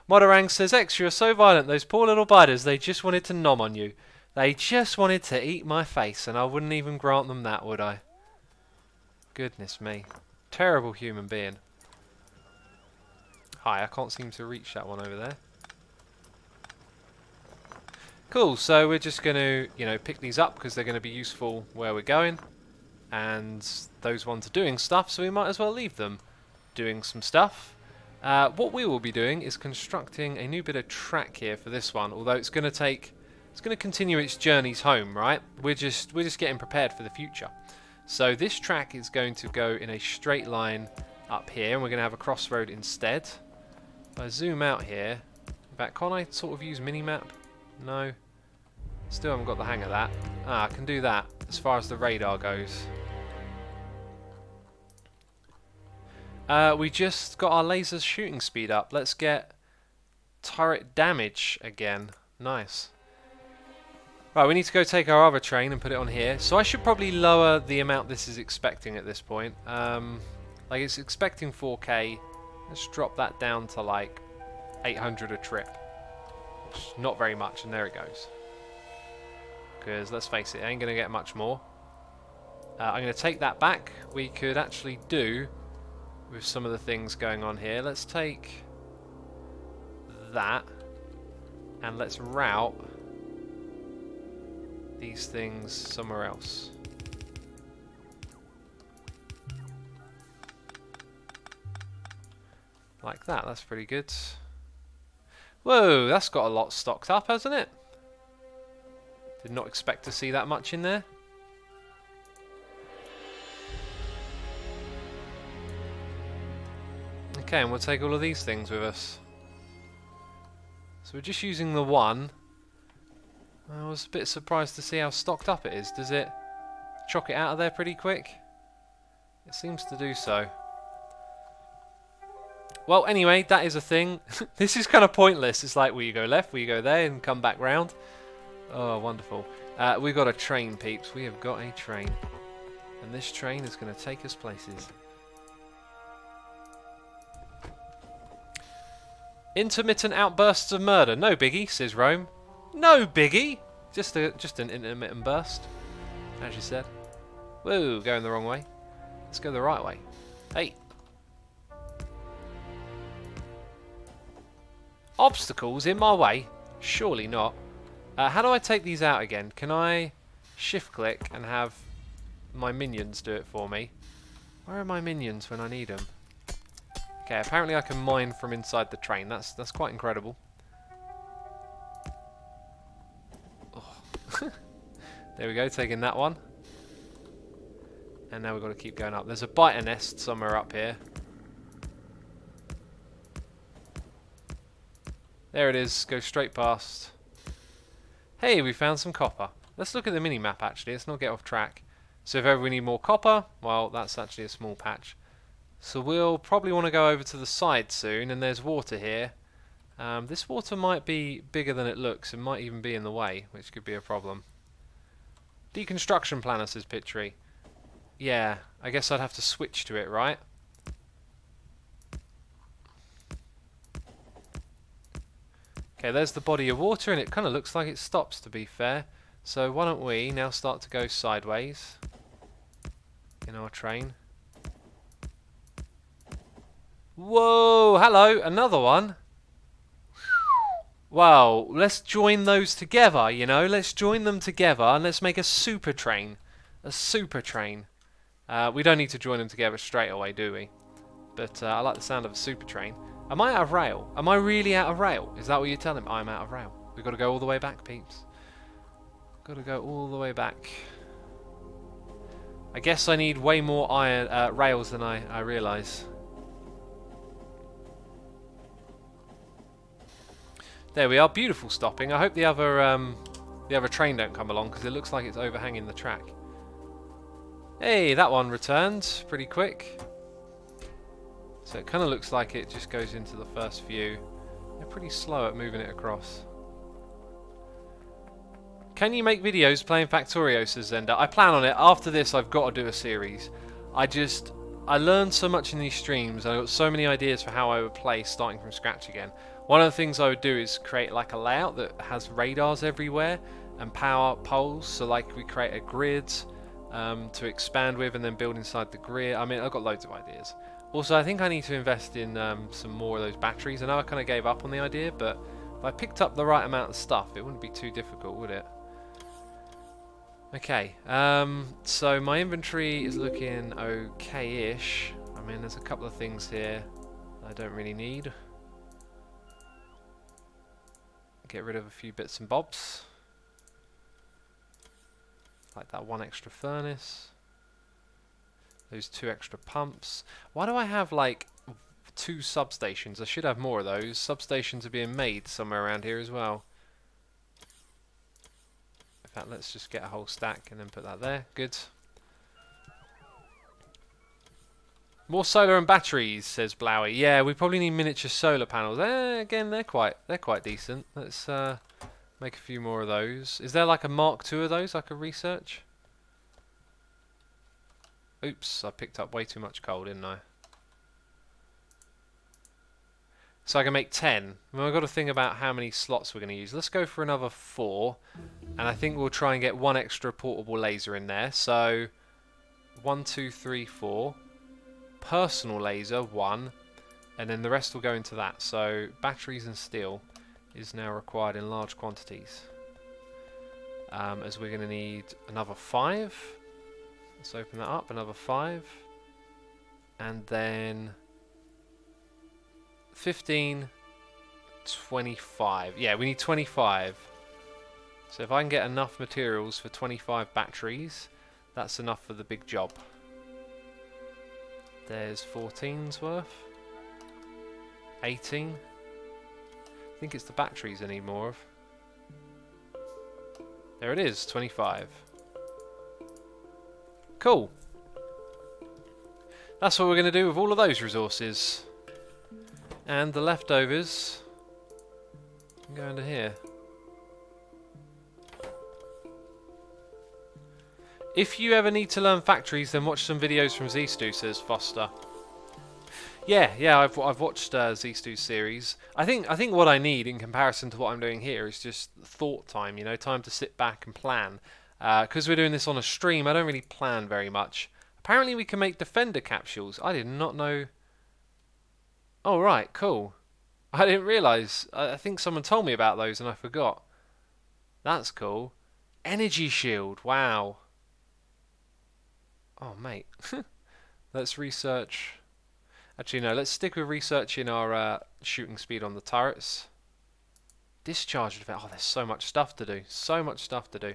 [SPEAKER 1] Modarang says, X, you're so violent. Those poor little biters, they just wanted to nom on you. They just wanted to eat my face, and I wouldn't even grant them that, would I? Goodness me. Terrible human being. Hi, I can't seem to reach that one over there. Cool, so we're just going to, you know, pick these up because they're going to be useful where we're going. And those ones are doing stuff, so we might as well leave them doing some stuff. What we will be doing is constructing a new bit of track here for this one, although it's going to continue its journeys home, right? We're just getting prepared for the future. So this track is going to go in a straight line up here, and we're going to have a crossroad instead. If I zoom out here, in fact, can't I sort of use minimap? No. Still haven't got the hang of that. Ah, I can do that as far as the radar goes. We just got our lasers shooting speed up. Let's get turret damage again. Nice. Right, we need to go take our other train and put it on here. So I should probably lower the amount this is expecting at this point. Like it's expecting 4K. Let's drop that down to like 800 a trip. Not very much, and there it goes. Because let's face it, it ain't going to get much more. I'm going to take that back. We could actually do with some of the things going on here. Let's take that and let's route these things somewhere else. Like that, that's pretty good. Whoa, that's got a lot stocked up, hasn't it? Did not expect to see that much in there. Okay, and we'll take all of these things with us. So we're just using the one. I was a bit surprised to see how stocked up it is. Does it chock it out of there pretty quick? It seems to do so. Well, anyway, that is a thing. This is kind of pointless. It's like, will you go left, will you go there, and come back round? Oh, wonderful. We've got a train, peeps. We have got a train. And this train is going to take us places. Intermittent outbursts of murder. No biggie, says Rome. No biggie! Just an intermittent burst, as you said. Whoa, going the wrong way. Let's go the right way. Hey. Obstacles in my way? Surely not. How do I take these out again? Can I shift click and have my minions do it for me? Where are my minions when I need them? Okay, apparently I can mine from inside the train. That's quite incredible. Oh. There we go, taking that one. And now we've got to keep going up. There's a biter nest somewhere up here. There it is, go straight past. Hey, we found some copper. Let's look at the mini-map actually, let's not get off track. So if ever we need more copper, well, that's actually a small patch. So we'll probably want to go over to the side soon, and there's water here. This water might be bigger than it looks, it might even be in the way, which could be a problem. Deconstruction planner, says Pitry. Yeah, I guess I'd have to switch to it, right? Okay, there's the body of water, and it kind of looks like it stops, to be fair. So why don't we now start to go sideways in our train. Whoa, hello, another one. Wow, let's join those together, you know. Let's join them together and let's make a super train. A super train. We don't need to join them together straight away, do we? But I like the sound of a super train. Am I out of rail? Am I really out of rail? Is that what you're telling me? I'm out of rail. We've got to go all the way back, peeps. Got to go all the way back. I guess I need way more iron rails than I realise. There we are, beautiful stopping. I hope the other train don't come along because it looks like it's overhanging the track. Hey, that one returned pretty quick. So it kind of looks like it just goes into the first view. They're pretty slow at moving it across. Can you make videos playing Factorio, says Zenda? I plan on it. After this, I've got to do a series. I learned so much in these streams. I got so many ideas for how I would play starting from scratch again. One of the things I would do is create like a layout that has radars everywhere and power poles. So like we create a grid to expand with and then build inside the grid. I mean, I've got loads of ideas. Also, I think I need to invest in some more of those batteries. I know I kind of gave up on the idea, but if I picked up the right amount of stuff, it wouldn't be too difficult, would it? Okay, so my inventory is looking okay-ish. I mean, there's a couple of things here I don't really need. Get rid of a few bits and bobs. Like that one extra furnace. Those 2 extra pumps. Why do I have like 2 substations? I should have more of those. Substations are being made somewhere around here as well. In fact, let's just get a whole stack and then put that there. Good. More solar and batteries, says Blowy. Yeah, we probably need miniature solar panels. Again, they're quite decent. Let's make a few more of those. Is there like a Mark II of those I could research? Oops, I picked up way too much coal, didn't I? So I can make 10. Well, I've got to think about how many slots we're going to use. Let's go for another 4. And I think we'll try and get 1 extra portable laser in there. So 1, 2, 3, 4. Personal laser, 1. And then the rest will go into that. So batteries and steel is now required in large quantities. As we're going to need another 5. Let's open that up, another 5. And then 15, 25. Yeah, we need 25. So if I can get enough materials for 25 batteries, that's enough for the big job. There's 14's worth. 18. I think it's the batteries I need more of. There it is, 25. Cool. That's what we're going to do with all of those resources. And the leftovers can go into here. If you ever need to learn factories, then watch some videos from Zstu, says Foster. Yeah, I've watched Zstu's series. I think what I need in comparison to what I'm doing here is just thought time, you know, time to sit back and plan. Because we're doing this on a stream, I don't really plan very much. Apparently we can make defender capsules. I did not know. Oh right, cool. I didn't realise. I think someone told me about those and I forgot. That's cool. Energy shield, wow. Oh mate. Let's research. Actually no, let's stick with researching our shooting speed on the turrets. Discharge defense. Oh, there's so much stuff to do. So much stuff to do.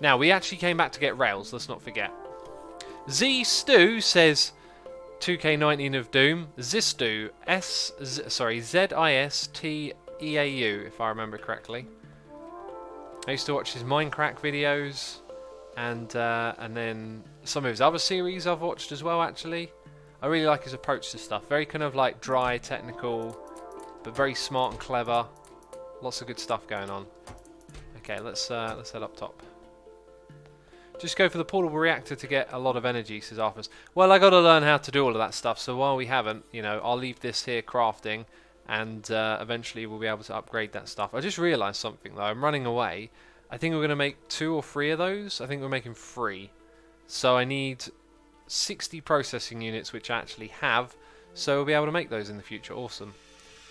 [SPEAKER 1] Now, we actually came back to get rails, let's not forget. Z-Stu says 2K19 of Doom. Zistu, Z-I-S-T-E-A-U, if I remember correctly. I used to watch his Minecraft videos, and then some of his other series I've watched as well, actually. I really like his approach to stuff. Very kind of like dry, technical, but very smart and clever. Lots of good stuff going on. Okay, let's head up top. Just go for the portable reactor to get a lot of energy, says Arthur. Well, I got to learn how to do all of that stuff, so while we haven't, you know, I'll leave this here crafting, and eventually we'll be able to upgrade that stuff. I just realised something, though. I'm running away. I think we're going to make 2 or 3 of those. I think we're making 3. So I need 60 processing units, which I actually have, so we'll be able to make those in the future. Awesome.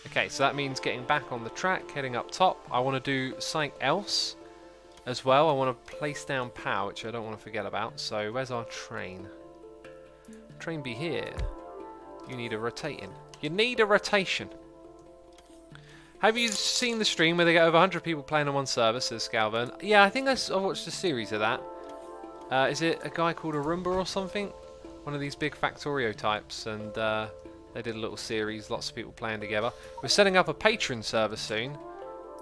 [SPEAKER 1] Okay, so that means getting back on the track, heading up top. I want to do something else as well. I want to place down power, which I don't want to forget about. So where's our train? Train be here. You need a rotating. You need a rotation. Have you seen the stream where they get over 100 people playing on one server, says Scalvern? Yeah, I think I watched a series of that. Is it a guy called Arumba or something? One of these big Factorio types, and they did a little series, lots of people playing together. We're setting up a Patreon server soon.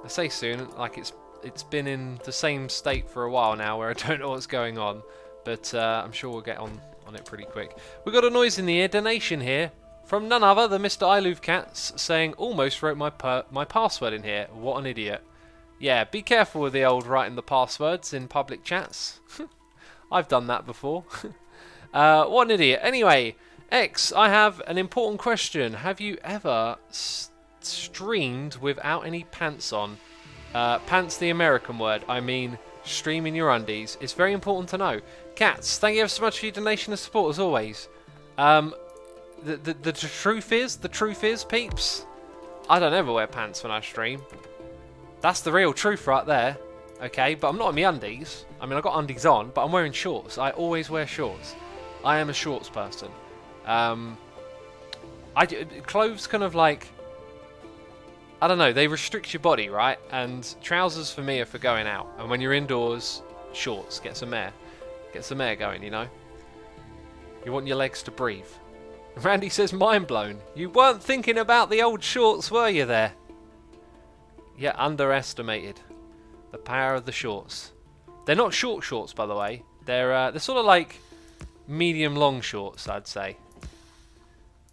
[SPEAKER 1] I say soon, like it's been in the same state for a while now where I don't know what's going on, but I'm sure we'll get on it pretty quick. We've got a noise in the ear, donation here, from none other than Mr. iLoveCats, saying, almost wrote my password in here. What an idiot. Yeah, be careful with the old writing the passwords in public chats. I've done that before. What an idiot. Anyway, X, I have an important question. Have you ever streamed without any pants on? Pants the American word. I mean, stream in your undies. It's very important to know. Cats, thank you ever so much for your donation and support as always. The truth is, peeps, I don't ever wear pants when I stream. That's the real truth right there. Okay, but I'm not in my undies. I mean, I've got undies on, but I'm wearing shorts. I always wear shorts. I am a shorts person. Clothes kind of like, I don't know, they restrict your body, right? And trousers for me are for going out. And when you're indoors, shorts, get some air. Get some air going, you know? You want your legs to breathe. Randy says, mind blown. You weren't thinking about the old shorts, were you there? Yeah, underestimated. The power of the shorts. They're not short shorts, by the way. They're sort of like medium-long shorts, I'd say.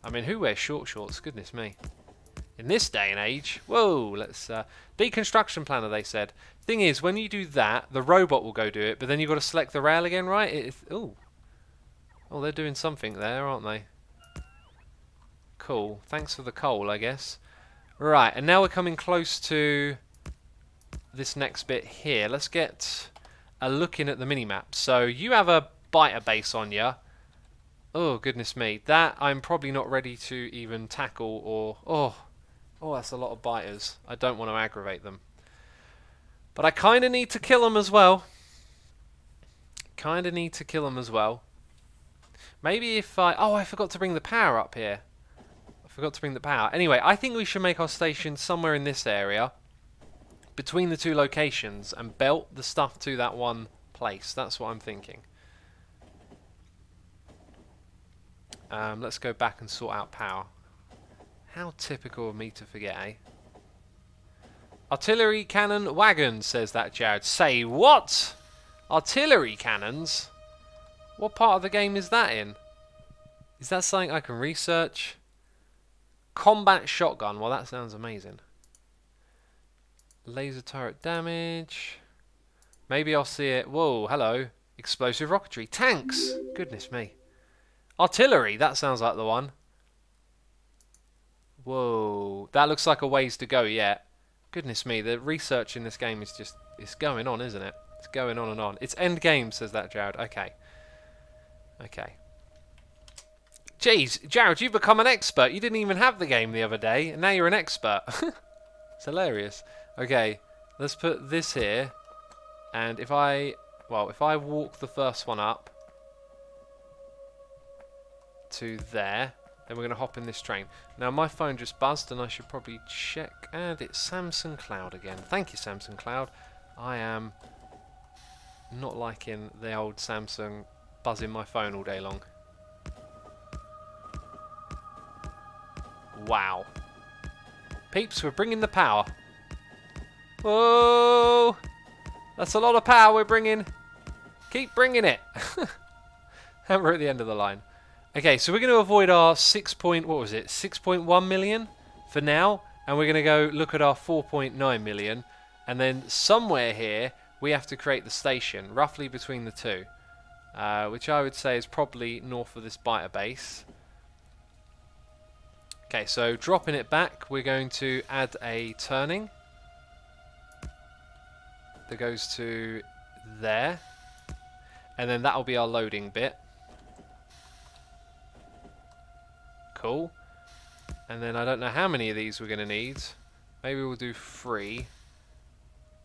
[SPEAKER 1] I mean, who wears short shorts? Goodness me. In this day and age. Whoa, let's... deconstruction planner, they said. Thing is, when you do that, the robot will go do it, but then you've got to select the rail again, right? Ooh. Oh, they're doing something there, aren't they? Cool. Thanks for the coal, I guess. Right, and now we're coming close to this next bit here. Let's get a look in at the mini-map. So, you have a biter base on you. Oh, goodness me. That I'm probably not ready to even tackle or... Oh, that's a lot of biters. I don't want to aggravate them. But I kind of need to kill them as well. Kind of need to kill them as well. Maybe if I... Oh, I forgot to bring the power up here. I forgot to bring the power. Anyway, I think we should make our station somewhere in this area. Between the 2 locations. And belt the stuff to that one place. That's what I'm thinking. Let's go back and sort out power. How typical of me to forget, eh? Artillery cannon wagons, says that Jared. Say what? Artillery cannons? What part of the game is that in? Is that something I can research? Combat shotgun. Well, that sounds amazing. Laser turret damage. Maybe I'll see it. Whoa, hello. Explosive rocketry. Tanks! Goodness me. Artillery. That sounds like the one. Whoa. That looks like a ways to go yet. Goodness me. The research in this game is just... It's going on, isn't it? It's going on and on. It's end game, says that Jared. Okay. Okay. Jeez, Jared, you've become an expert. You didn't even have the game the other day, and now you're an expert. It's hilarious. Okay, let's put this here. And if I walk the first one up to there, then we're going to hop in this train. Now, my phone just buzzed, and I should probably check. And it's Samsung Cloud again. Thank you, Samsung Cloud. I am not liking the old Samsung buzzing my phone all day long. Wow. Peeps, we're bringing the power. Whoa! That's a lot of power we're bringing. Keep bringing it. And we're at the end of the line. Okay, so we're going to avoid our 6.1 million for now. And we're going to go look at our 4.9 million. And then somewhere here, we have to create the station, roughly between the 2. which I would say is probably north of this biter base. Okay, so dropping it back, we're going to add a turning that goes to there, and then that'll be our loading bit. Cool. And then I don't know how many of these we're going to need. Maybe we'll do 3.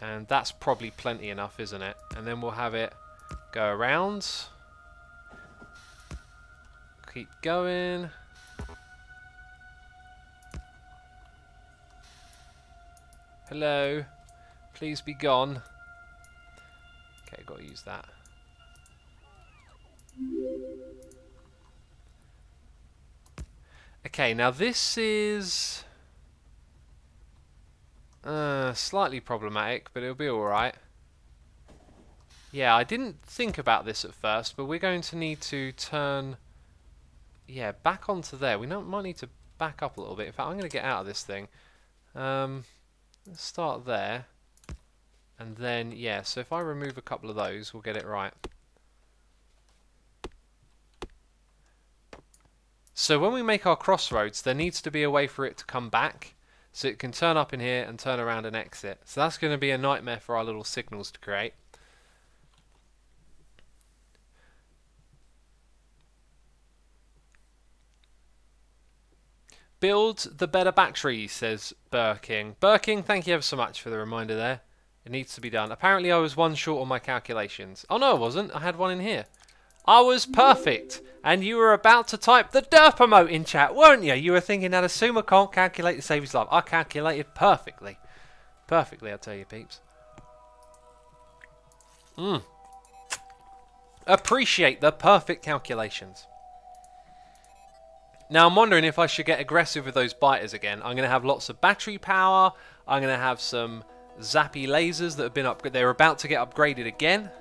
[SPEAKER 1] And that's probably plenty enough, isn't it? And then we'll have it go around. Keep going. Hello. Please be gone. Okay, got to use that. Okay, now this is slightly problematic, but it'll be alright. Yeah, I didn't think about this at first, but we're going to need to turn, yeah, back onto there. We might need to back up a little bit. In fact, I'm going to get out of this thing. Let's start there. And then, yeah, so if I remove a couple of those, we'll get it right. So when we make our crossroads, there needs to be a way for it to come back, so it can turn up in here and turn around and exit. So that's going to be a nightmare for our little signals to create. Build the better battery, says Birking. Birking, thank you ever so much for the reminder there. It needs to be done. Apparently I was 1 short on my calculations. Oh no, I wasn't. I had 1 in here. I was perfect, and you were about to type the derp emote in chat, weren't you? You were thinking that Asuma can't calculate to save his life. I calculated perfectly. Perfectly, I tell you, peeps. Appreciate the perfect calculations. Now, I'm wondering if I should get aggressive with those biters again. I'm going to have lots of battery power. I'm going to have some zappy lasers that have been upgraded. They're about to get upgraded again.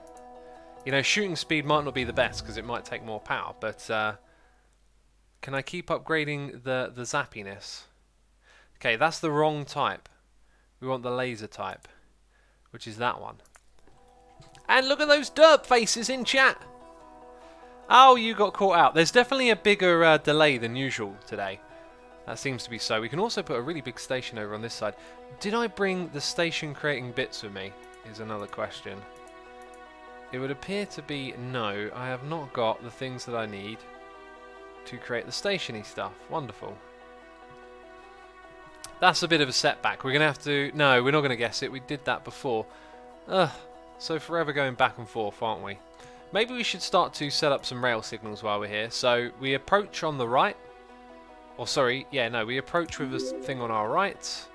[SPEAKER 1] You know, shooting speed might not be the best because it might take more power, but can I keep upgrading the zappiness? Okay, that's the wrong type. We want the laser type, which is that one. And look at those derp faces in chat. Oh, you got caught out. There's definitely a bigger delay than usual today. That seems to be so. We can also put a really big station over on this side. Did I bring the station creating bits with me? Is another question. It would appear to be no. I have not got the things that I need to create the stationy stuff. Wonderful. That's a bit of a setback. We're going to have to... No, we're not going to guess it. We did that before. Ugh. So forever going back and forth, aren't we? Maybe we should start to set up some rail signals while we're here. So we approach on the right. Or sorry, yeah, no. We approach with a thing on our right.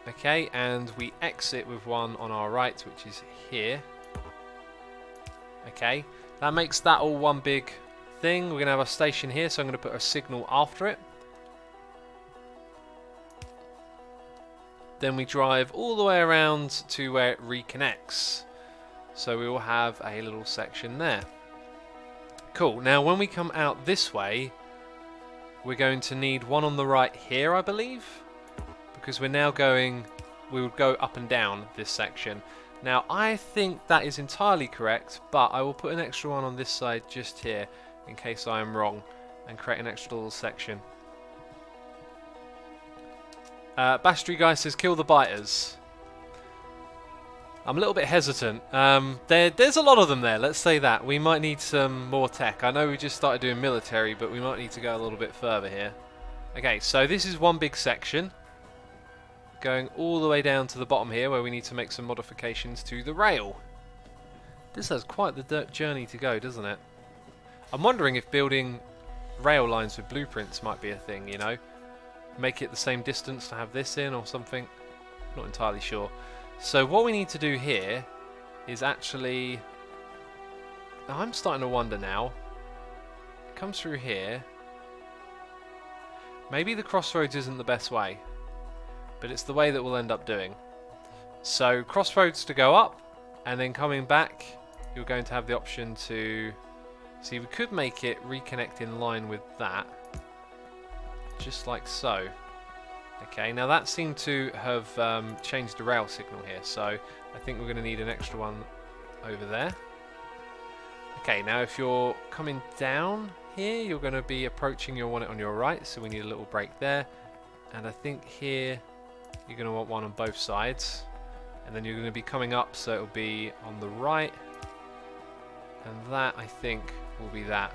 [SPEAKER 1] Okay, and we exit with one on our right, which is here. Okay, that makes that all one big thing. We're going to have a station here, so I'm going to put a signal after it. Then we drive all the way around to where it reconnects. So we will have a little section there. Cool, now when we come out this way, we're going to need one on the right here, I believe. Because we're now going, we would go up and down this section. Now, I think that is entirely correct, but I will put an extra one on this side just here, in case I am wrong, and create an extra little section. Bastry Guy says, kill the biters. I'm a little bit hesitant. There's a lot of them there, let's say that. We might need some more tech. I know we just started doing military, but we might need to go a little bit further here. Okay, so this is one big section. Going all the way down to the bottom here where we need to make some modifications to the rail. This has quite the journey to go, doesn't it? I'm wondering if building rail lines with blueprints might be a thing, you know? Make it the same distance to have this in or something. Not entirely sure. So what we need to do here is actually... I'm starting to wonder now. It comes through here. Maybe the crossroads isn't the best way. But it's the way that we'll end up doing. So crossroads to go up, and then coming back, you're going to have the option to... See, we could make it reconnect in line with that. Just like so. Okay, now that seemed to have changed the rail signal here, so I think we're going to need an extra one over there. Okay, now if you're coming down here, you're going to be approaching, you'll want it on your right, so we need a little break there. And I think here, you're going to want one on both sides. And then you're going to be coming up, so it'll be on the right. And that, I think, will be that.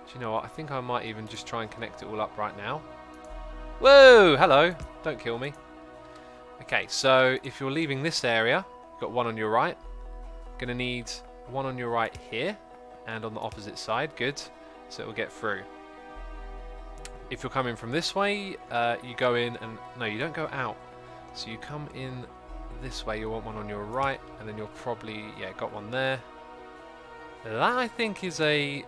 [SPEAKER 1] Do you know what? I think I might even just try and connect it all up right now. Whoa! Hello! Don't kill me. Okay, so if you're leaving this area, you've got one on your right. Going to need one on your right here, and on the opposite side. Good. So it will get through. If you're coming from this way, you go in and... No, you don't go out. So you come in this way, you'll want one on your right, and then you'll probably... Yeah, got one there. That, I think, is a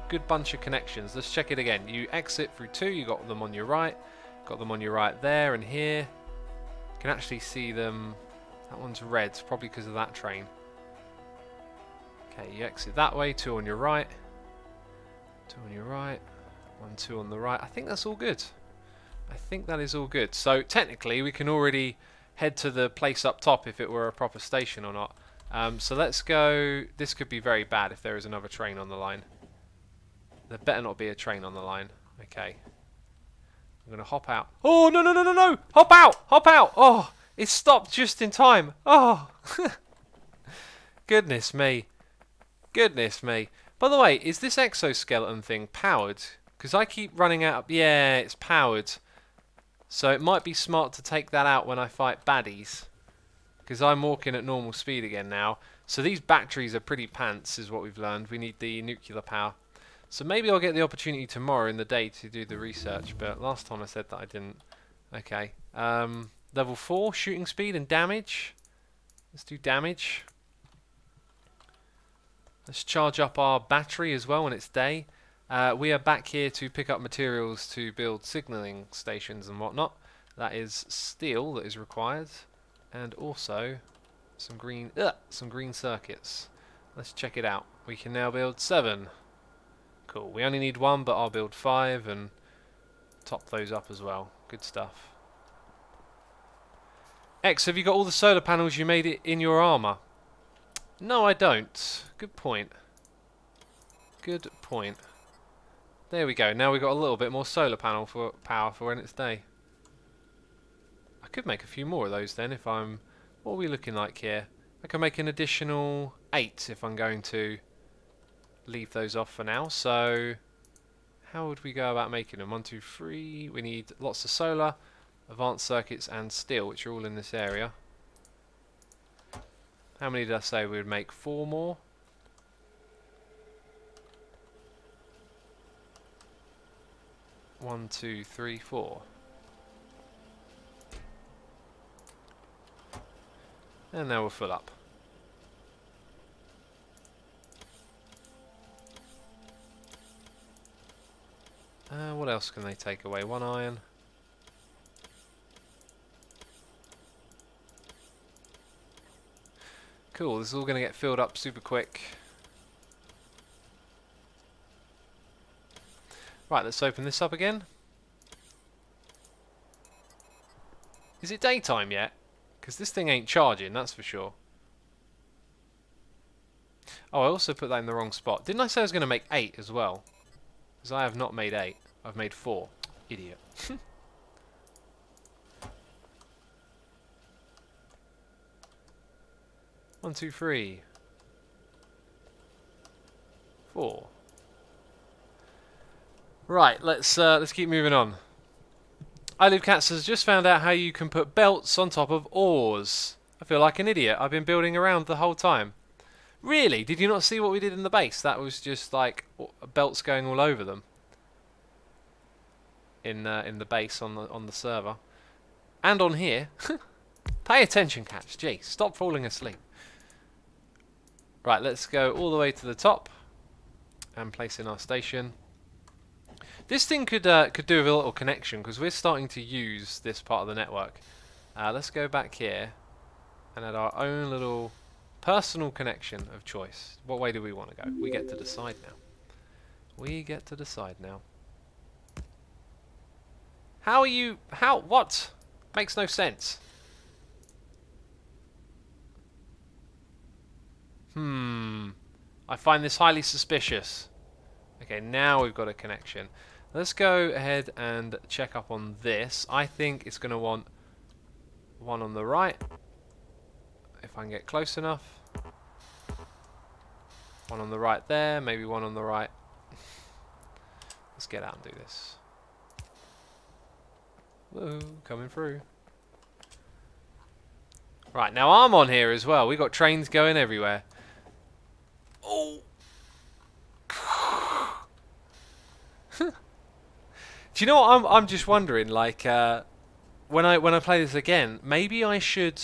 [SPEAKER 1] good bunch of connections. Let's check it again. You exit through two, you got them on your right. Got them on your right there and here. You can actually see them. That one's red, probably because of that train. Okay, you exit that way, two on your right. Two on your right. One, two on the right. I think that's all good. I think that is all good. So technically we can already head to the place up top if it were a proper station or not. So let's go. This could be very bad if there is another train on the line. There better not be a train on the line. Okay. I'm going to hop out. Oh, no, no, no, no, no! Hop out! Hop out! Oh, it stopped just in time. Oh! Goodness me. Goodness me. By the way, is this exoskeleton thing powered? Because I keep running out of... Yeah, it's powered. So it might be smart to take that out when I fight baddies. Because I'm walking at normal speed again now. So these batteries are pretty pants, is what we've learned. We need the nuclear power. So maybe I'll get the opportunity tomorrow in the day to do the research. But last time I said that I didn't. Okay. Level 4, shooting speed and damage. Let's do damage. Let's charge up our battery as well when it's day. We are back here to pick up materials to build signalling stations and whatnot. That is steel that is required. And also some green circuits. Let's check it out. We can now build 7. Cool. We only need 1, but I'll build 5 and top those up as well. Good stuff. X, have you got all the solar panels you made it in your armor? No, I don't. Good point. Good point. There we go. Now we've got a little bit more solar panel for power for when it's day. I could make a few more of those then if I'm... What are we looking like here? I can make an additional 8 if I'm going to leave those off for now. So how would we go about making them? 1, 2, 3. We need lots of solar, advanced circuits and steel, which are all in this area. How many did I say we would make? 4 more? One, 2, 3, 4. And now we're full up. What else can they take away? 1 iron. Cool, this is all going to get filled up super quick. Right, let's open this up again. Is it daytime yet? Because this thing ain't charging, that's for sure. Oh, I also put that in the wrong spot. Didn't I say I was going to make 8 as well? Because I have not made 8. I've made 4. Idiot. 1, 2, 3, 4. Right, let's keep moving on. I Live Cats has just found out how you can put belts on top of ores. I feel like an idiot. I've been building around the whole time. Really? Did you not see what we did in the base? That was just like belts going all over them. In the base on the server. And on here. Pay attention, cats. Gee, stop falling asleep. Right, let's go all the way to the top and place in our station. This thing could do with a little connection because we're starting to use this part of the network. Let's go back here and add our own little personal connection of choice. What way do we want to go? We get to decide now. We get to decide now. How are you... How... What? Makes no sense. I find this highly suspicious. Okay, now we've got a connection. Let's go ahead and check up on this. I think it's going to want one on the right. If I can get close enough. One on the right there, maybe one on the right. Let's get out and do this. Woo, coming through. Right, now I'm on here as well. We've got trains going everywhere. Oh! Do you know what I'm just wondering, like, when I play this again, maybe I should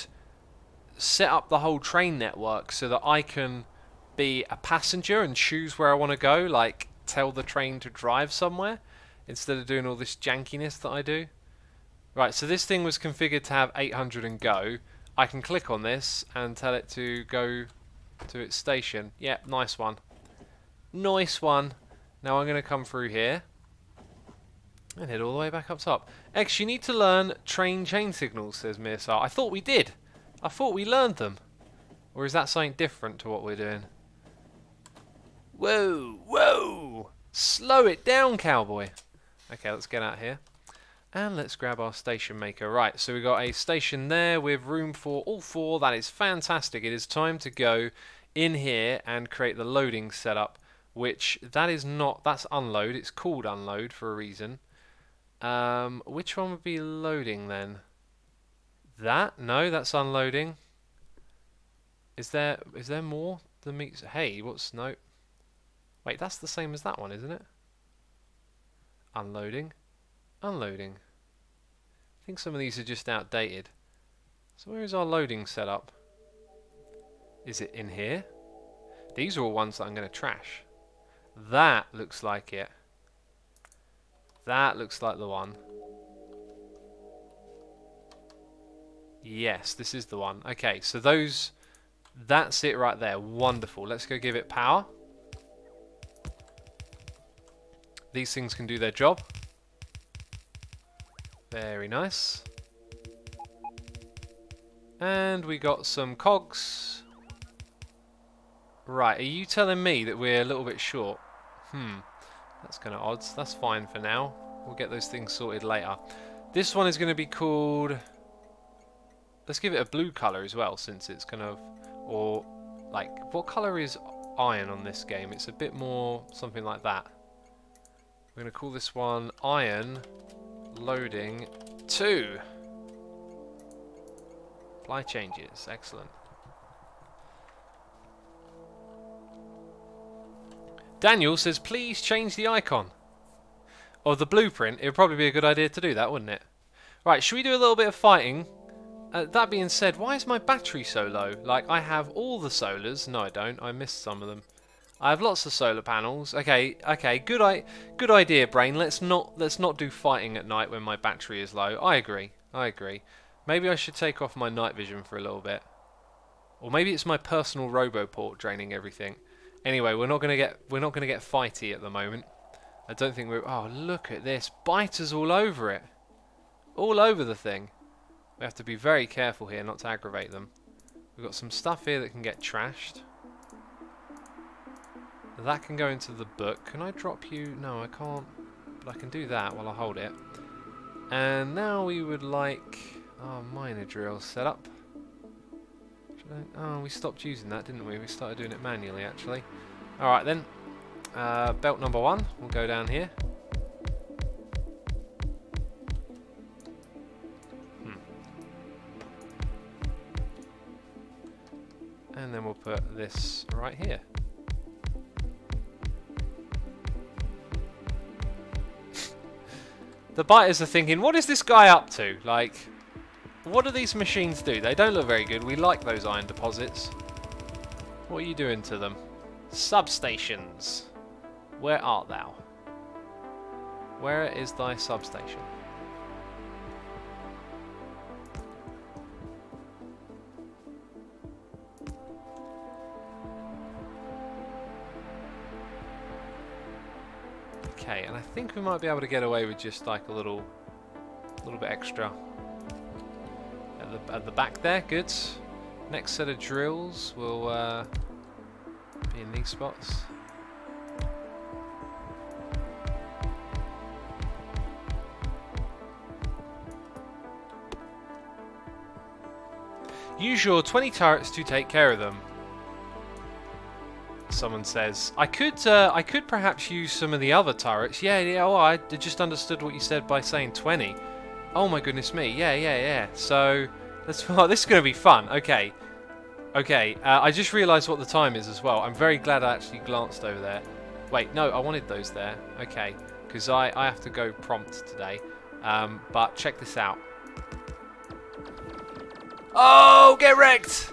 [SPEAKER 1] set up the whole train network so that I can be a passenger and choose where I want to go, like tell the train to drive somewhere instead of doing all this jankiness that I do. Right, so this thing was configured to have 800 and go. I can click on this and tell it to go to its station. Yep, nice one. Nice one. Now I'm going to come through here and head all the way back up top. X, you need to learn train chain signals, says Mirsar. I thought we did. I thought we learned them. Or is that something different to what we're doing? Whoa, whoa! Slow it down, cowboy. Okay, let's get out here. And let's grab our station maker. Right, so we've got a station there with room for all four. That is fantastic. It is time to go in here and create the loading setup, which that is not, that's unload. It's called unload for a reason. Which one would be loading then? That? No, that's unloading. Is there more than meets? Hey, what's no? Wait, that's the same as that one, isn't it? Unloading. Unloading. I think some of these are just outdated. So where is our loading setup? Is it in here? These are all ones that I'm going to trash. That looks like it. That looks like the one. Yes, this is the one. Okay, so those... That's it right there. Wonderful. Let's go give it power. These things can do their job. Very nice. And we got some cogs. Right, are you telling me that we're a little bit short? That's kind of odd. That's fine for now. We'll get those things sorted later. This one is going to be called... Let's give it a blue colour as well, since it's kind of... Or, like, what colour is iron on this game? It's a bit more something like that. We're going to call this one Iron Loading 2. Apply changes. Excellent. Daniel says, please change the icon. Or the blueprint. It would probably be a good idea to do that, wouldn't it? Right, should we do a little bit of fighting? That being said, why is my battery so low? Like, I have all the solars. No, I don't. I missed some of them. I have lots of solar panels. Okay, good idea, brain. Let's not do fighting at night when my battery is low. I agree. Maybe I should take off my night vision for a little bit. Or maybe it's my personal roboport draining everything. Anyway, we're not gonna get fighty at the moment. I don't think we're... Oh, look at this. Biters all over it. All over the thing. We have to be very careful here not to aggravate them. We've got some stuff here that can get trashed. That can go into the book. Can I drop you? No, I can't. But I can do that while I hold it. And now we would like our miner drill set up. Oh, we stopped using that, didn't we? We started doing it manually, actually. Alright then. Belt number 1. We'll go down here. And then we'll put this right here. The biters are thinking, what is this guy up to? Like, what do these machines do? They don't look very good. We like those iron deposits. What are you doing to them? Substations. Where art thou? Where is thy substation? Okay, and I think we might be able to get away with just like a little bit extra at the back there. Good. Next set of drills will Be in these spots. Use your 20 turrets to take care of them. Someone says, I could perhaps use some of the other turrets. Yeah, oh, I just understood what you said by saying 20. Oh my goodness me, yeah. So, this is going to be fun. Okay, I just realised what the time is as well. I'm very glad I actually glanced over there. Wait, no, I wanted those there. Okay, because I have to go prompt today. But check this out. Oh, get wrecked!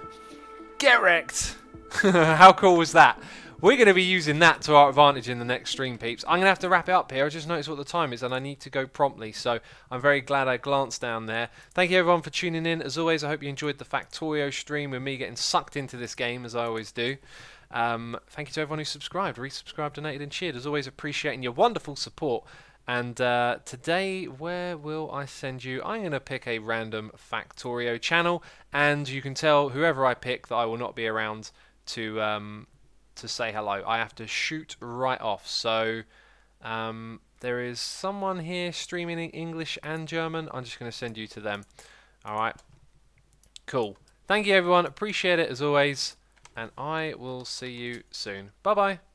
[SPEAKER 1] Get wrecked! How cool was that? We're going to be using that to our advantage in the next stream, peeps. I'm going to have to wrap it up here. I just noticed what the time is and I need to go promptly. So I'm very glad I glanced down there. Thank you everyone for tuning in. As always, I hope you enjoyed the Factorio stream with me getting sucked into this game as I always do. Thank you to everyone who subscribed, resubscribed, donated and cheered. As always, appreciating your wonderful support. And today, where will I send you? I'm going to pick a random Factorio channel. And you can tell whoever I pick that I will not be around to say hello. I have to shoot right off. So there is someone here streaming in English and German. I'm just going to send you to them. Alright. Cool. Thank you everyone. Appreciate it as always. And I will see you soon. Bye bye.